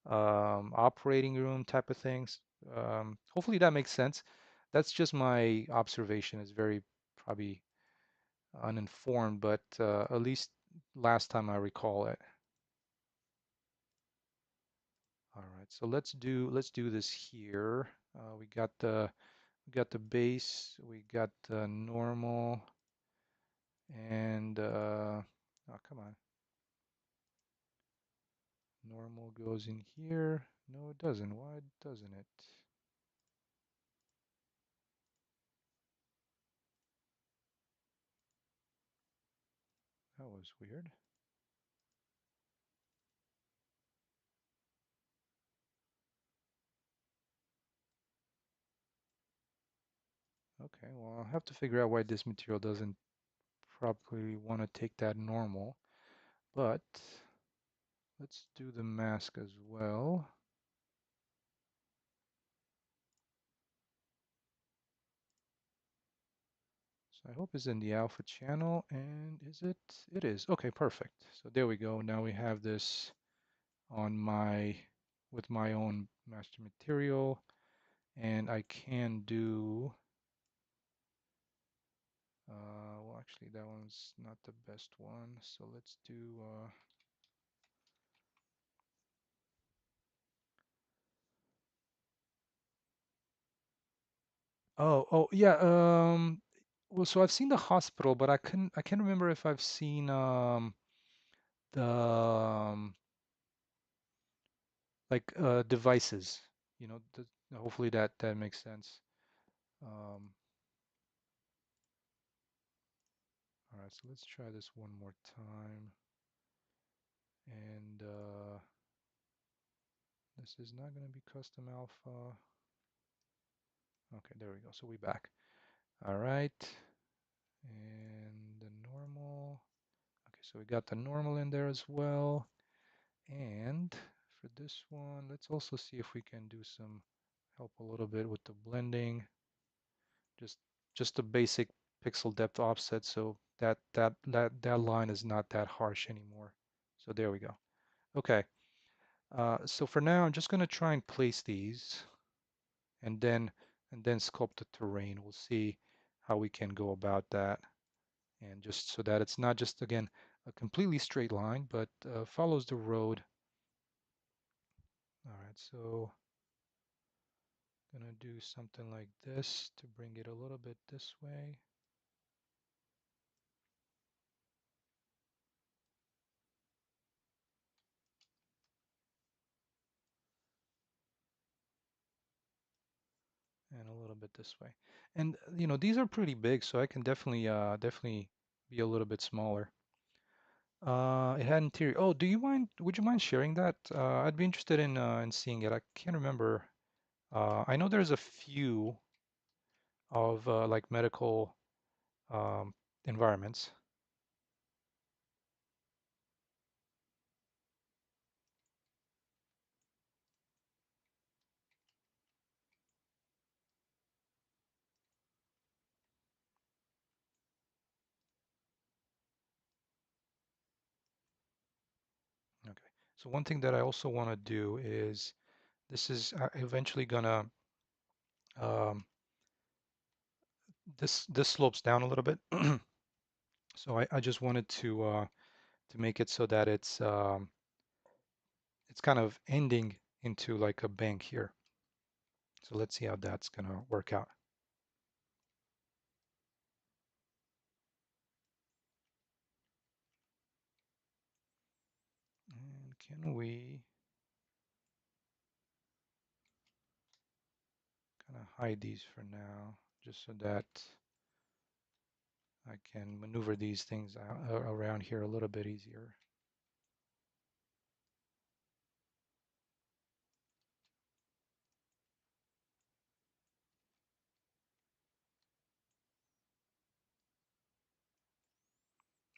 operating room type of things. Hopefully that makes sense. That's just my observation. It's very probably uninformed, but at least last time I recall it. All right, so let's do this here. We got the base, we got the normal, and oh, come on, normal goes in here. No, it doesn't. Why doesn't it? That was weird. Okay, well, I'll have to figure out why this material doesn't probably want to take that normal, but let's do the mask as well. So I hope it's in the alpha channel, and is it? It is. Okay, perfect. So there we go. Now we have this on with my own master material, and I can do, well, actually that one's not the best one. So let's do, oh, yeah, well, so I've seen the hospital, but I can't remember if I've seen, the, like, devices, hopefully that makes sense. Um, all right, so let's try this one more time. And this is not going to be custom alpha. Okay, there we go. So we back. All right. And the normal. Okay, so we got the normal in there as well. And for this one, let's also see if we can do some help a little bit with the blending. Just just the basic pixel depth offset so that line is not that harsh anymore. So there we go. Okay. So for now, I'm just going to try and place these and then sculpt the terrain. We'll see how we can go about that, and just so that it's not just again a completely straight line, but follows the road. All right, so gonna do something like this to bring it a little bit this way. And a little bit this way. And these are pretty big, so I can definitely be a little bit smaller. It had interior. Oh, would you mind sharing that? I'd be interested in seeing it. I can't remember. I know there's a few of like medical um, environments. Okay. So one thing that I also want to do is this is eventually gonna um, this slopes down a little bit. So I just wanted to make it so that it's kind of ending into like a bank here. So let's see how that's gonna work out. And can we kind of hide these for now, just so that I can maneuver these things around here a little bit easier.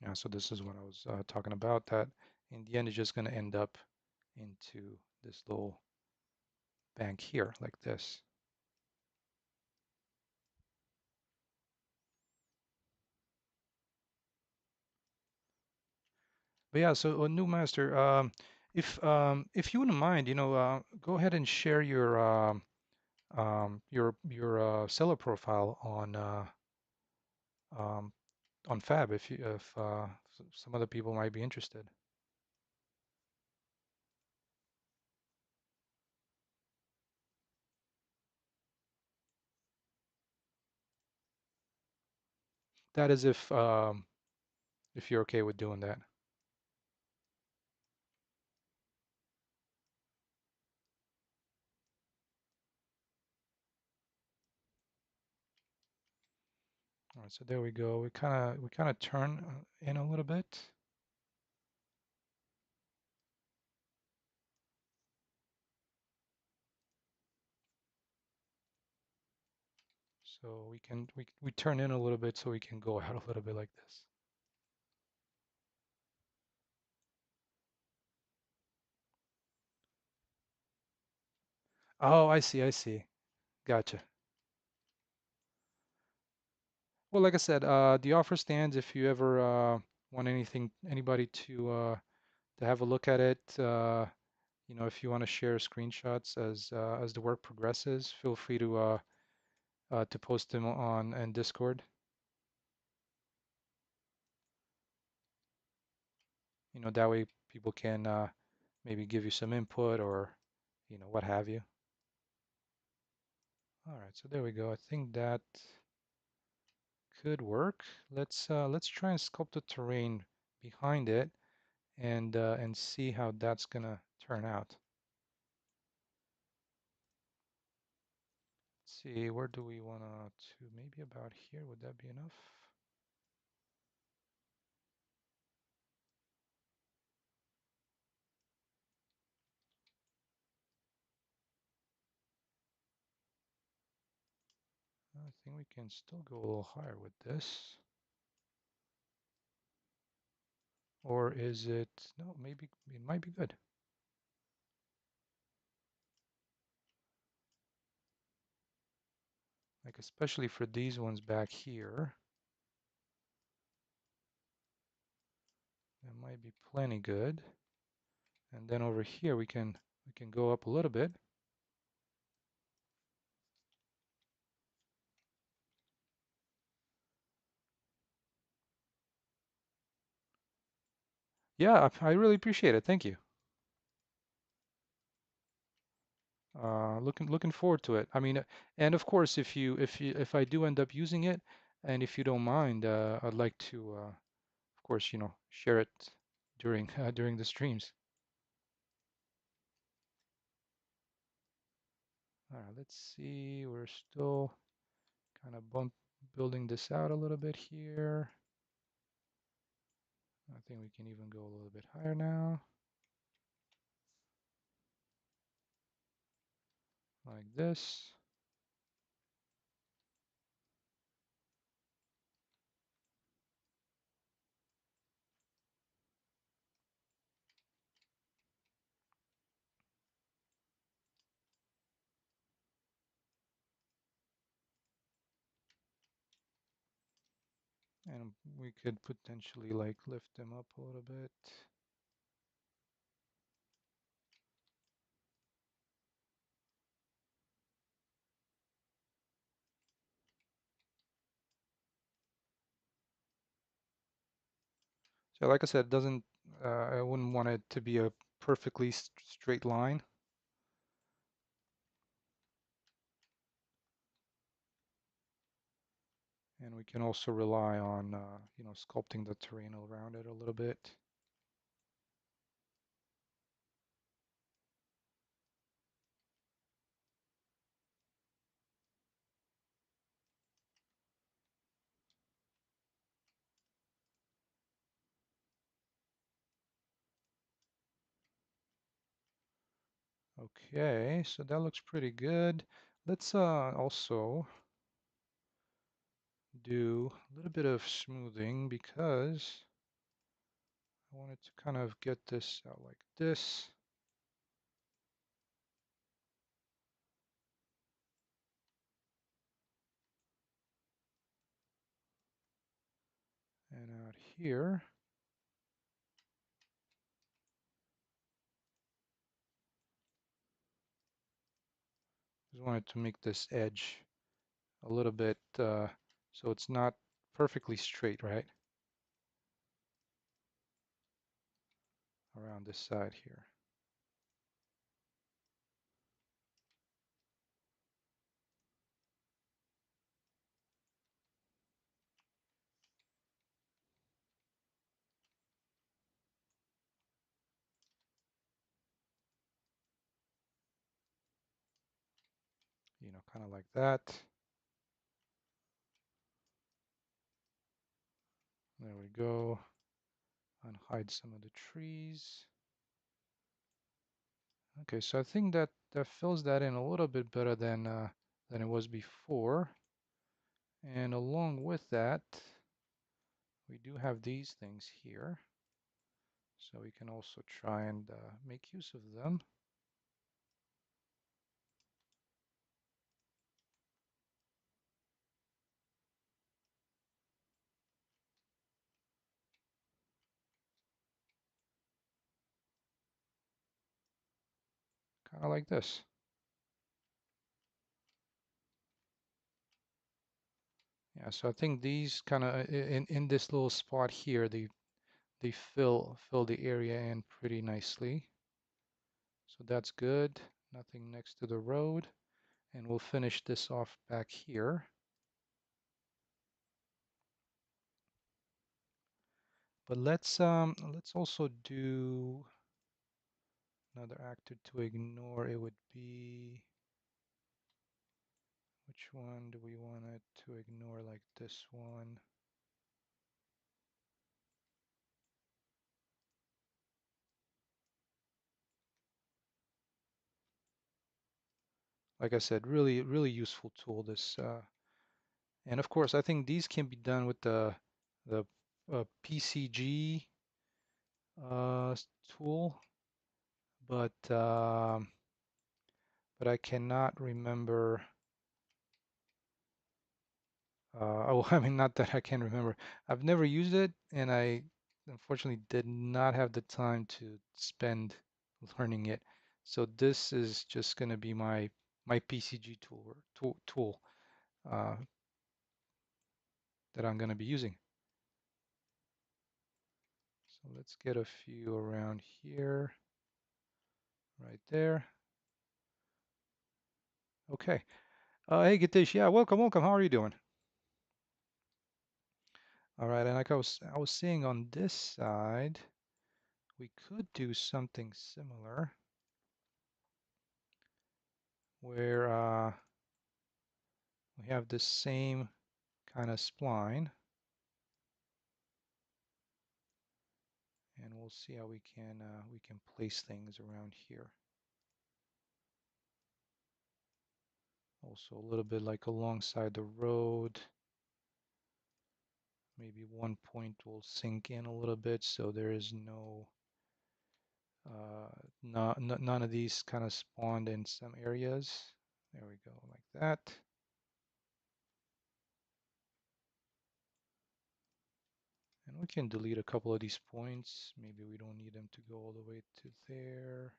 Yeah, so this is what I was talking about, that in the end it's just going to end up into this little bank here like this. But yeah, so new master, if you wouldn't mind, go ahead and share your seller profile um, on Fab if some other people might be interested. That is if you're okay with doing that. All right, so there we go. We kind of turn in a little bit, so we turn in a little bit so we can go out a little bit like this. Oh, I see, I see. Gotcha. Well, like I said, the offer stands if you ever want anybody to have a look at it. If you want to share screenshots as the work progresses, feel free to post them on in Discord. That way people can maybe give you some input or what have you. All right, so there we go. I think that could work. Let's try and sculpt the terrain behind it and see how that's gonna turn out. Let's see, where do we wanna to maybe about here? Would that be enough? I think we can still go a little higher with this. Or is it, no, maybe it might be good. Like especially for these ones back here, that might be plenty good. And then over here we can go up a little bit. Yeah, I really appreciate it. Thank you. Looking forward to it. I mean, and of course, if I do end up using it, and if you don't mind, I'd like to, of course, share it during during the streams. All right, let's see. We're still kind of building this out a little bit here. I think we can even go a little bit higher now, like this. And we could potentially like lift them up a little bit. So like I said, doesn't I wouldn't want it to be a perfectly straight line. And we can also rely on sculpting the terrain around it a little bit. Okay, so that looks pretty good. Let's also do a little bit of smoothing because I wanted to kind of get this out like this. And out here, just wanted to make this edge a little bit so it's not perfectly straight, right? Around this side here. Kind of like that. There we go. Unhide some of the trees. Okay, so I think that fills that in a little bit better than it was before. And along with that, we do have these things here. So we can also try and make use of them. Kind of like this. Yeah, so I think these kind of in this little spot here, they fill the area in pretty nicely. So that's good. Nothing next to the road. And we'll finish this off back here. But let's also do another actor to ignore. It would be, which one do we want it to ignore, like this one? Like I said, really, really useful tool, this. And of course, I think these can be done with the PCG tool, but but I cannot remember. Oh, I mean, not that I can remember. I've never used it, and I unfortunately did not have the time to spend learning it. So this is just going to be my PCG tool uh, that I'm going to be using. So let's get a few around here, right there. Okay. Hey, Gatish. Yeah, welcome, welcome. How are you doing? All right, and like I was saying on this side, we could do something similar where we have the same kind of spline, and we'll see how we can place things around here. Also a little bit like alongside the road. Maybe one point will sink in a little bit so there is none of these kind of spawned in some areas. There we go, like that. And we can delete a couple of these points. Maybe we don't need them to go all the way to there.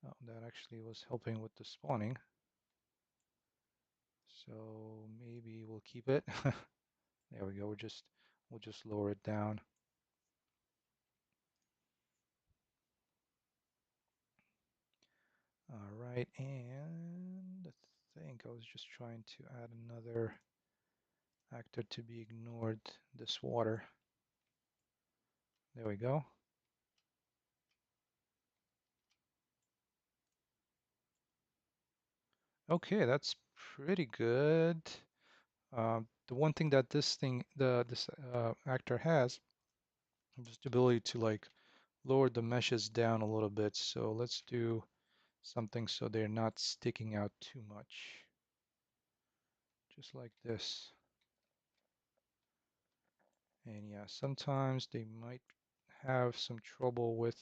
Oh, that actually was helping with the spawning. So maybe we'll keep it. There we go. We'll just lower it down. All right, and I think I was just trying to add another actor to be ignored, this water. There we go. Okay, that's pretty good. The one thing that this actor has is the ability to like lower the meshes down a little bit. So let's do something so they're not sticking out too much. Just like this. And yeah, sometimes they might have some trouble with,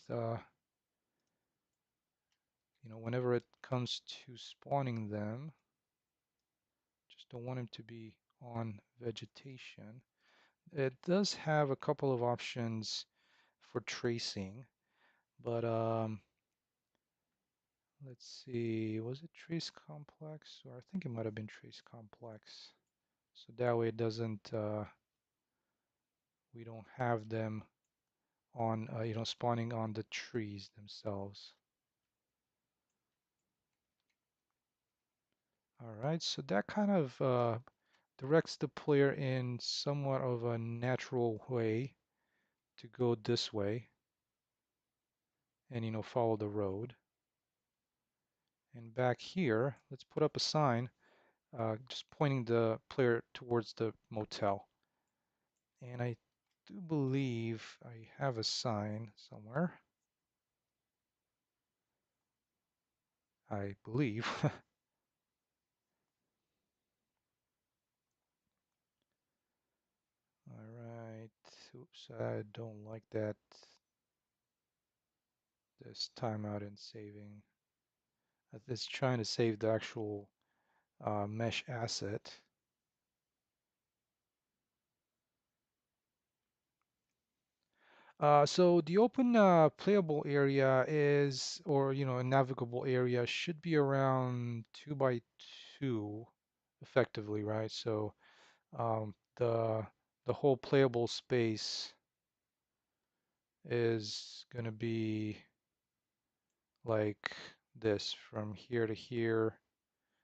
whenever it comes to spawning them, just don't want them to be on vegetation. It does have a couple of options for tracing, but let's see, was it trace complex? Or I think it might have been trace complex. So that way it doesn't, we don't have them on, spawning on the trees themselves. All right, so that kind of directs the player in somewhat of a natural way to go this way and, follow the road. And back here, let's put up a sign just pointing the player towards the motel. And I do believe I have a sign somewhere. I believe. All right. Oops, I don't like that. This timeout and saving. It's trying to save the actual mesh asset. So the open playable area is, or a navigable area should be around 2 by 2, effectively, right? So the whole playable space is gonna be like this from here to here.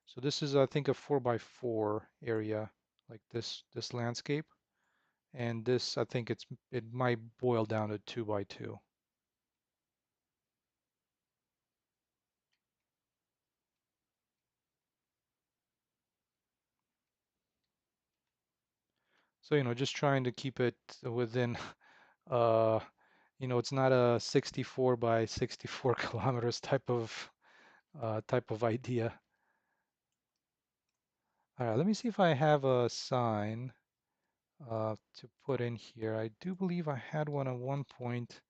So this is, I think, a 4 by 4 area, like this landscape, and this, I think it might boil down to 2 by 2. So, just trying to keep it within, uh, it's not a 64 by 64 kilometers type of idea. All right, let me see if I have a sign to put in here. I do believe I had one at one point,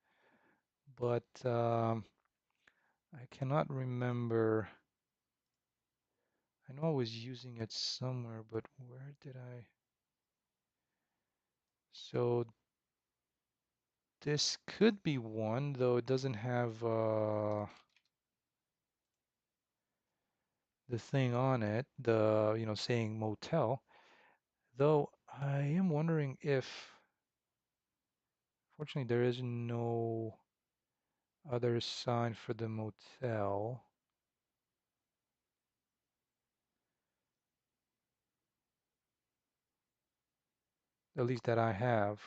but I cannot remember. I know I was using it somewhere, but where did I? So this could be one, though it doesn't have the thing on it, the, saying motel. Though I am wondering if, fortunately, there is no other sign for the motel, at least that I have.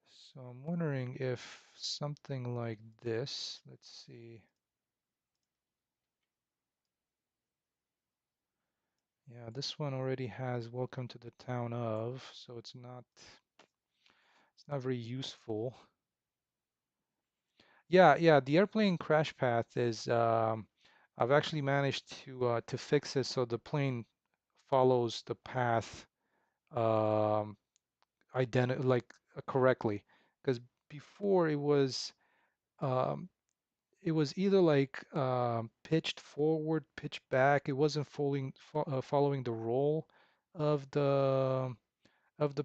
So I'm wondering if something like this, let's see. Yeah, this one already has welcome to the town of, so it's not very useful. Yeah, yeah, the airplane crash path is I've actually managed to fix it so the plane follows the path um correctly. Because before um it was either like pitched forward, pitched back. It wasn't following the roll of the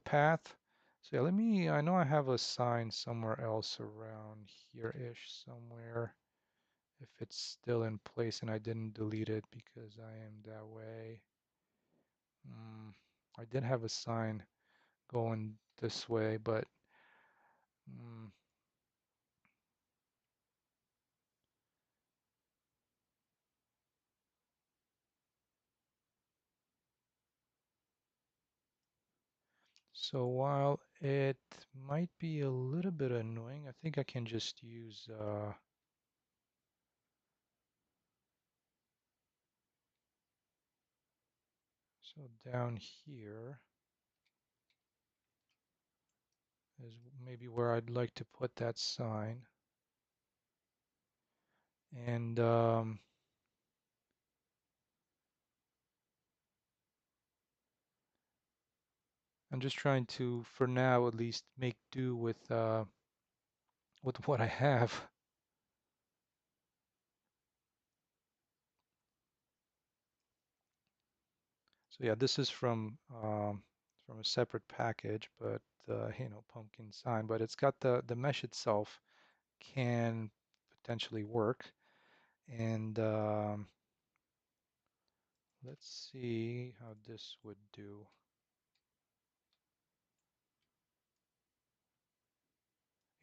path. So yeah, I know I have a sign somewhere else around here-ish somewhere. If it's still in place and I didn't delete it because I am that way. Mm, I did have a sign going this way, but mm, so while it might be a little bit annoying, I think I can just use so down here is maybe where I'd like to put that sign. And I'm just trying to, for now at least, make do with what I have. So yeah, this is from a separate package, but pumpkin sign, but it's got the mesh itself can potentially work. And let's see how this would do.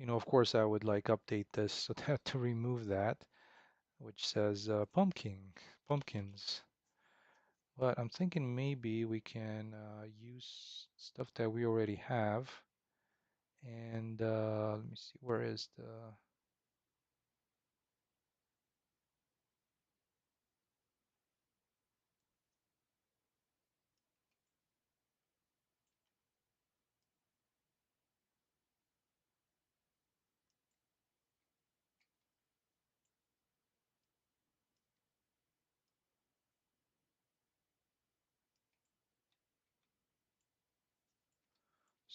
Of course, I would like update this so that to remove that, which says pumpkins. But I'm thinking maybe we can use stuff that we already have. And let me see, where is the...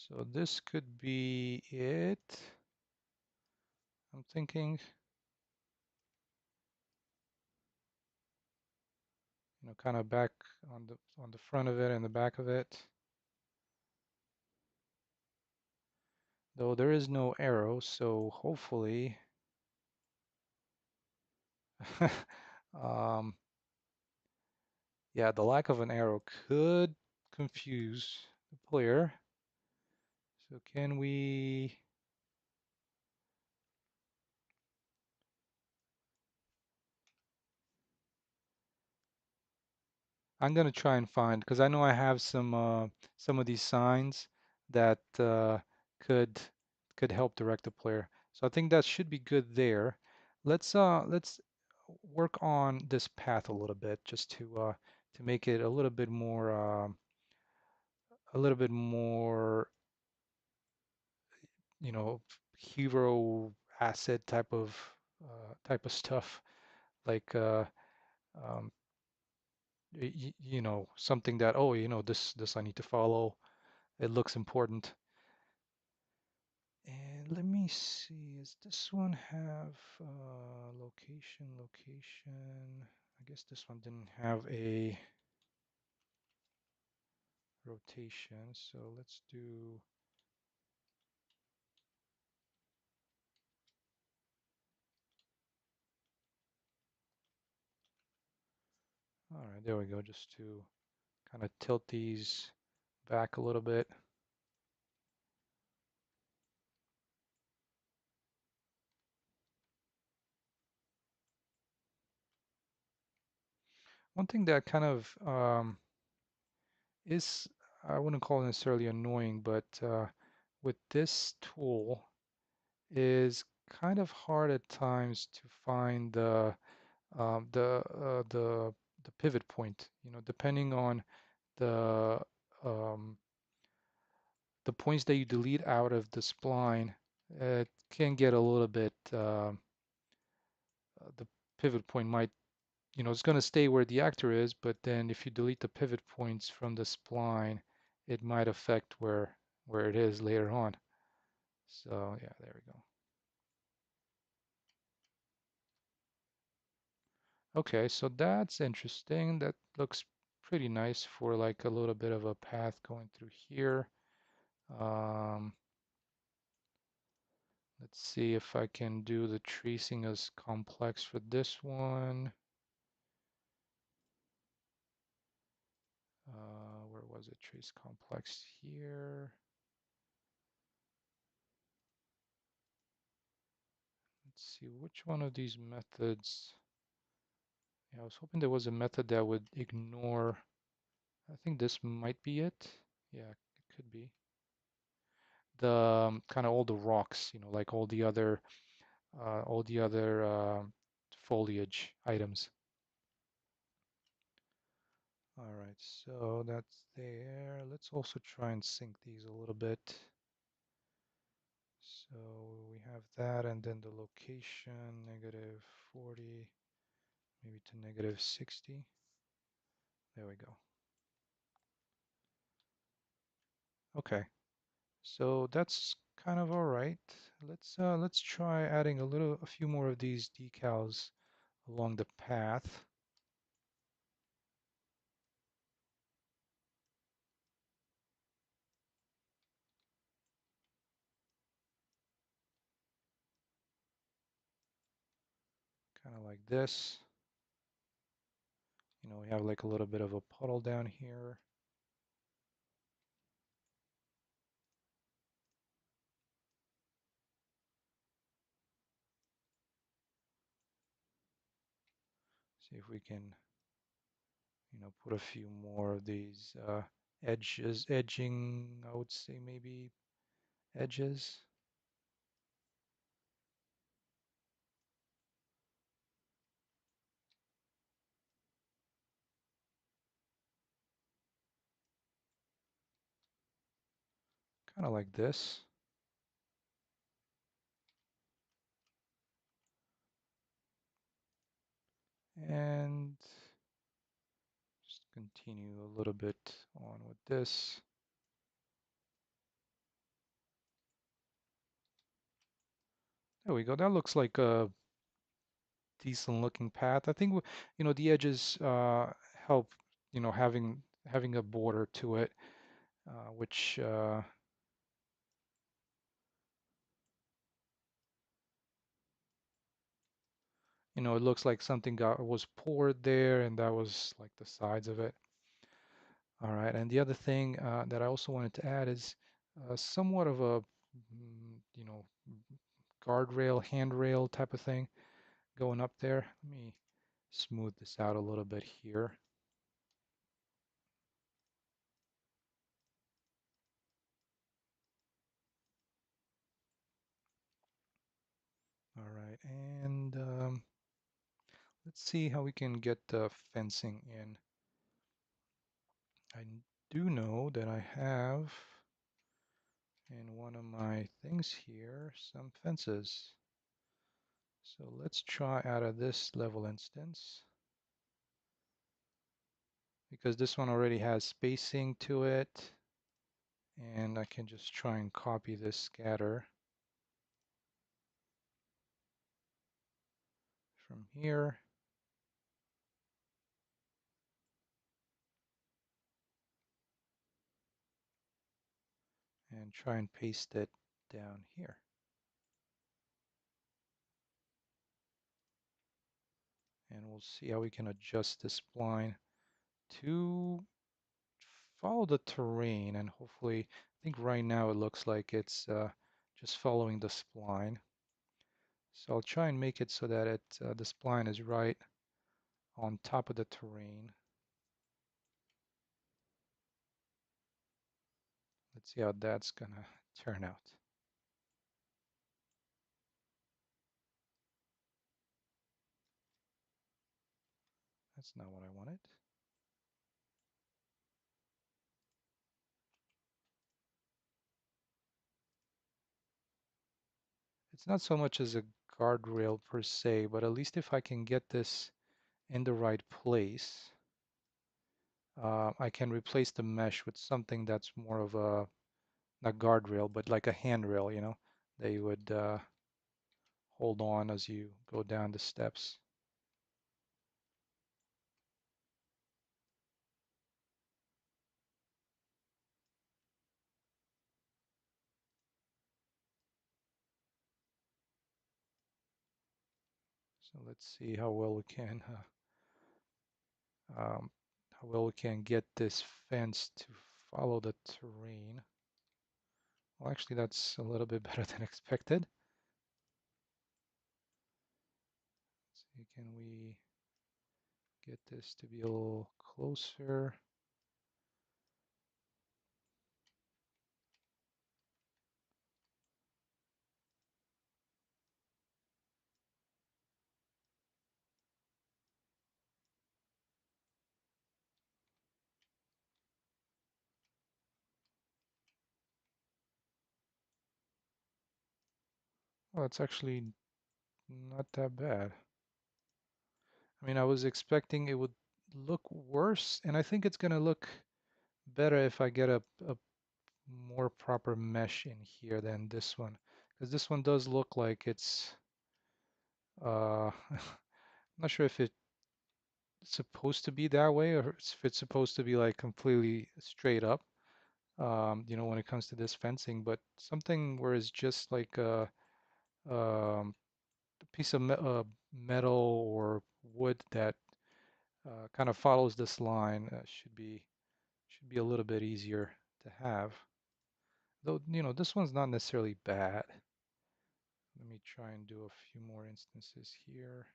So this could be it. I'm thinking, kind of back on the front of it and the back of it. Though there is no arrow, so hopefully um, yeah, the lack of an arrow could confuse the player. So can we... I'm gonna try and find, because I know I have some of these signs that could could help direct the player. So I think that should be good there. Let's work on this path a little bit just to make it a little bit more, you know, hero asset type of stuff like um, something that, oh, this I need to follow. It looks important. And let me see, does this one have location? I guess this one didn't have a rotation, so let's do... All right, there we go, just to kind of tilt these back a little bit. One thing that kind of is, I wouldn't call it necessarily annoying, but with this tool is kind of hard at times to find um, the uh, the the pivot point. Depending on the um, the points that you delete out of the spline, it can get a little bit. The pivot point might, it's going to stay where the actor is, but then if you delete the pivot points from the spline, it might affect where it is later on. So yeah, there we go. Okay, so that's interesting. That looks pretty nice for like a little bit of a path going through here. Um, let's see if I can do the tracing as complex for this one. Where was it? Trace complex here. Let's see which one of these methods. Yeah, I was hoping there was a method that would ignore. I think this might be it. Yeah, it could be. The kind of all the rocks, like all the other foliage items. All right, so that's there. Let's also try and sync these a little bit. So we have that, and then the location, -40, maybe to -60. There we go. Okay, so that's kind of all right. Let's try adding a few more of these decals along the path. Kind of like this. We have like a little bit of a puddle down here. See if we can, put a few more of these edging, I would say maybe edges. Kind of like this. And just continue a little bit on with this. There we go. That looks like a decent looking path. I think, the edges help, having a border to it, which, it looks like something was poured there, and that was like the sides of it. All right, and the other thing that I also wanted to add is somewhat of a, guardrail, handrail type of thing going up there. Let me smooth this out a little bit here. All right, and let's see how we can get the fencing in. I do know that I have in one of my things here some fences. So let's try out of this level instance, because this one already has spacing to it, and I can just try and copy this scatter from here and try and paste it down here. And we'll see how we can adjust this spline to follow the terrain, and hopefully, I think right now it looks like it's just following the spline. So I'll try and make it so that the spline is right on top of the terrain. Let's see how that's gonna turn out. That's not what I wanted. It's not so much as a guardrail per se, but at least if I can get this in the right place, I can replace the mesh with something that's more of a, not guardrail, but like a handrail, that you would hold on as you go down the steps. So let's see um, how well we can get this fence to follow the terrain. Well, actually, that's a little bit better than expected. See, can we get this to be a little closer? Well, it's actually not that bad. I mean, I was expecting it would look worse, and I think it's gonna look better if I get a more proper mesh in here than this one, because this one does look like it's I'm not sure if it's supposed to be that way or if it's supposed to be like completely straight up, when it comes to this fencing, but something where it's just like um, a piece of metal or wood that kind of follows this line should be a little bit easier to have. Though, this one's not necessarily bad. Let me try and do a few more instances here.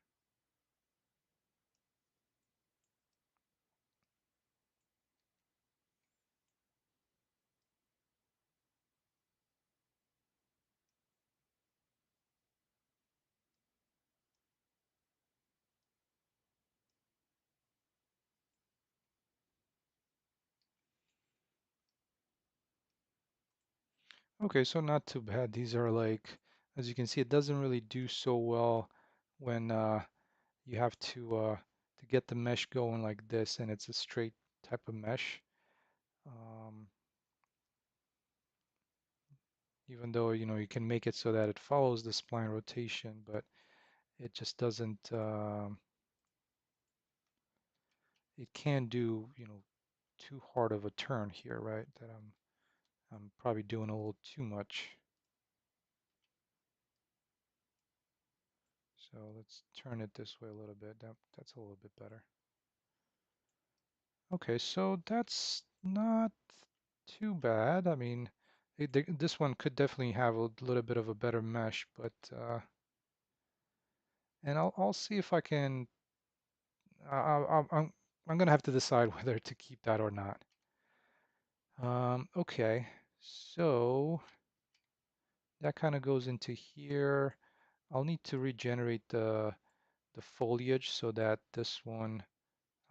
Okay, so not too bad. These are like, as you can see, it doesn't really do so well when you have to get the mesh going like this, and it's a straight type of mesh. Um, Even though, you can make it so that it follows the spline rotation, but it just doesn't, it can do, too hard of a turn here, right? That I'm probably doing a little too much. So let's turn it this way a little bit. That's a little bit better. Okay, so that's not too bad. I mean, this one could definitely have a little bit of a better mesh, but and I'll see if I can. I'm gonna have to decide whether to keep that or not. Okay, so that kind of goes into here. I'll need to regenerate the foliage so that this one,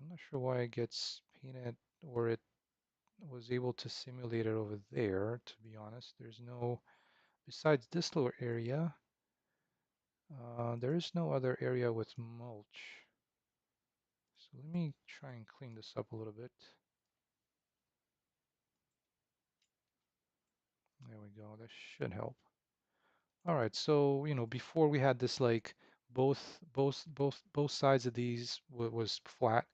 I'm not sure why it gets painted or it was able to simulate it over there, to be honest. There's no, besides this little area, there is no other area with mulch. So let me try and clean this up a little bit. There we go, that should help. All right, so before we had this like both sides of these was flat,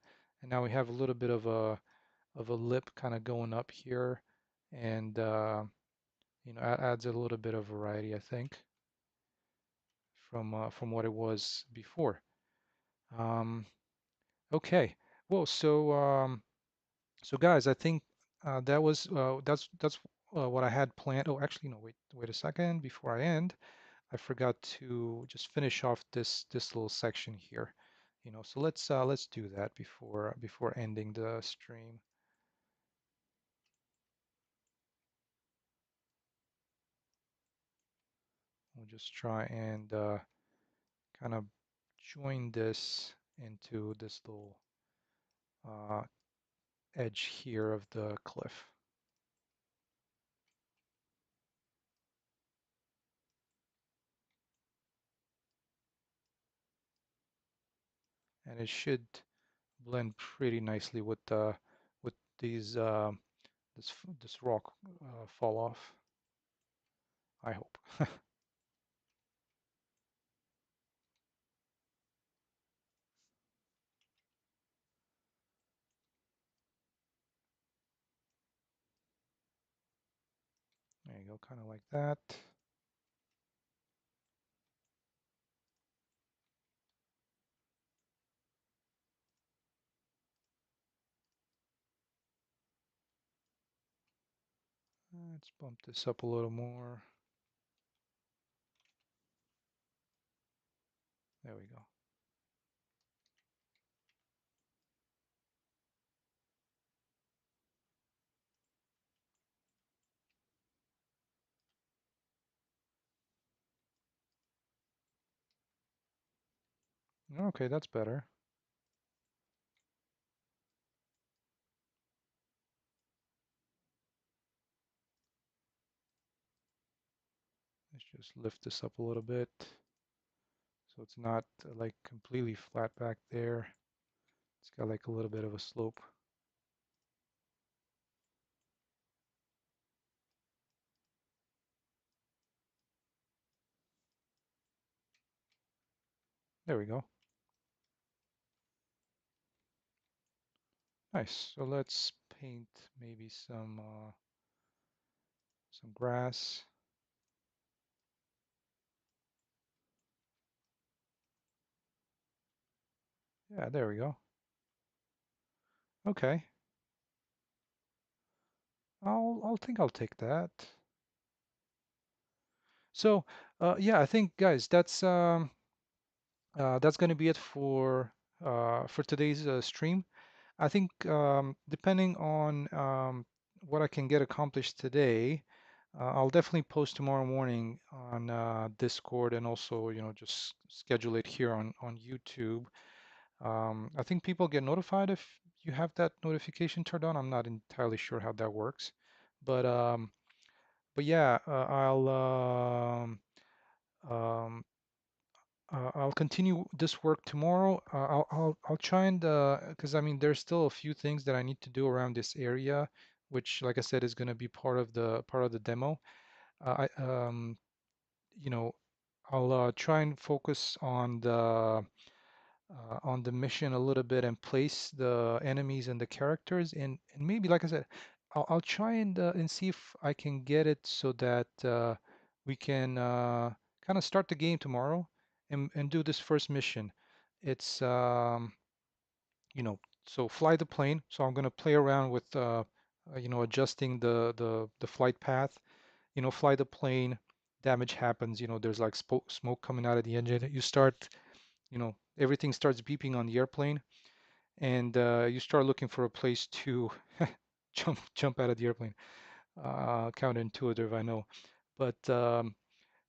and now we have a little bit of a lip kind of going up here, and adds a little bit of variety, I think, from what it was before. Um, okay, well, so guys, I think that's what I had planned. Oh, actually, no, wait a second. Before I end, I forgot to just finish off this little section here. So let's do that before ending the stream. We'll just try and kind of join this into this little uh, edge here of the cliff. And it should blend pretty nicely with these this rock fall off, I hope. There you go, kind of like that. Let's bump this up a little more. There we go. Okay, that's better. Let's just lift this up a little bit so it's not like completely flat back there. It's got like a little bit of a slope. There we go. Nice. So let's paint maybe some grass. Yeah, there we go. Okay. I'll think I'll take that. So, yeah, I think guys, that's going to be it for today's stream. I think depending on what I can get accomplished today, I'll definitely post tomorrow morning on Discord and also, just schedule it here on YouTube. I think people get notified if you have that notification turned on. I'm not entirely sure how that works, but yeah, um, I'll continue this work tomorrow. I'll try and because I mean there's still a few things that I need to do around this area, which, like I said, is going to be part of the demo. I you know I'll try and focus on the mission a little bit and place the enemies and the characters and maybe, like I said, I'll try and see if I can get it so that we can kind of start the game tomorrow and do this first mission. It's you know so fly the plane. So I'm going to play around with adjusting the flight path. Fly the plane. Damage happens. There's like smoke coming out of the engine. Everything starts beeping on the airplane, and you start looking for a place to jump out of the airplane. Counterintuitive, I know, but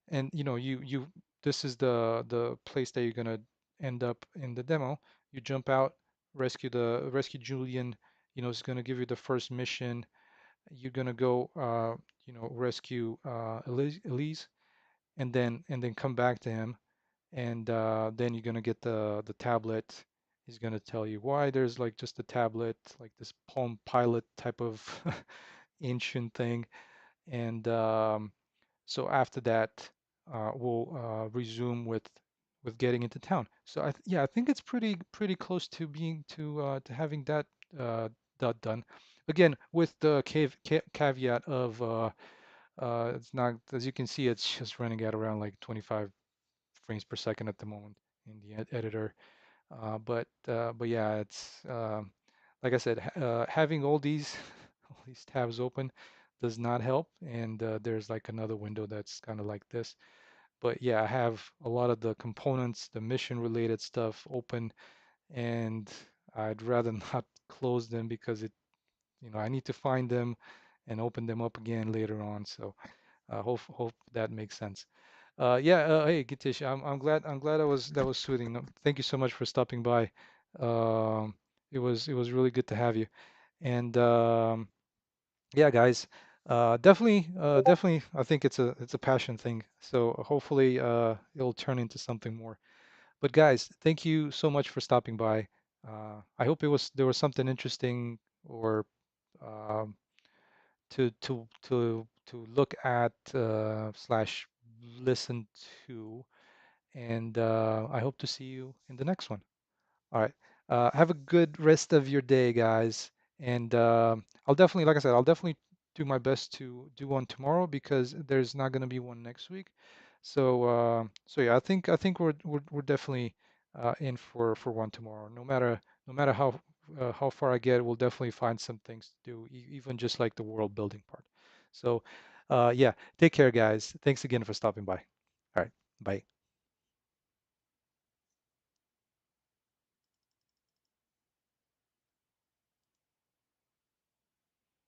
and you this is the place that you're gonna end up in the demo. You jump out, rescue Julian. It's gonna give you the first mission. You're gonna go rescue Elise, and then come back to him, and then you're gonna get the tablet. He's gonna tell you why there's like just a tablet, like this Palm Pilot type of ancient thing, and so after that, we'll resume with getting into town. So yeah, I think it's pretty close to being to having that done. Again, with the caveat of it's not, as you can see, it's just running at around like 25 frames per second at the moment in the editor. But yeah, it's like I said, having all these all these tabs open does not help, and there's like another window that's kind of like this. But yeah, I have a lot of the components, the mission related stuff open, and I'd rather not close them because I need to find them and open them up again later on. So hope that makes sense. Yeah, hey Gitish, I'm glad that was soothing. No, thank you so much for stopping by. It was really good to have you. And yeah, guys, definitely, I think it's a passion thing. So hopefully it'll turn into something more. But guys, thank you so much for stopping by. I hope there was something interesting or um, to look at slash listen to, and I hope to see you in the next one. All right. Have a good rest of your day, guys. And I'll definitely, like I said, I'll definitely do my best to do one tomorrow because there's not going to be one next week. So yeah, I think we're definitely in for one tomorrow. No matter how far I get, we'll definitely find some things to do, even just like the world building part. So yeah, take care, guys. Thanks again for stopping by. All right, bye.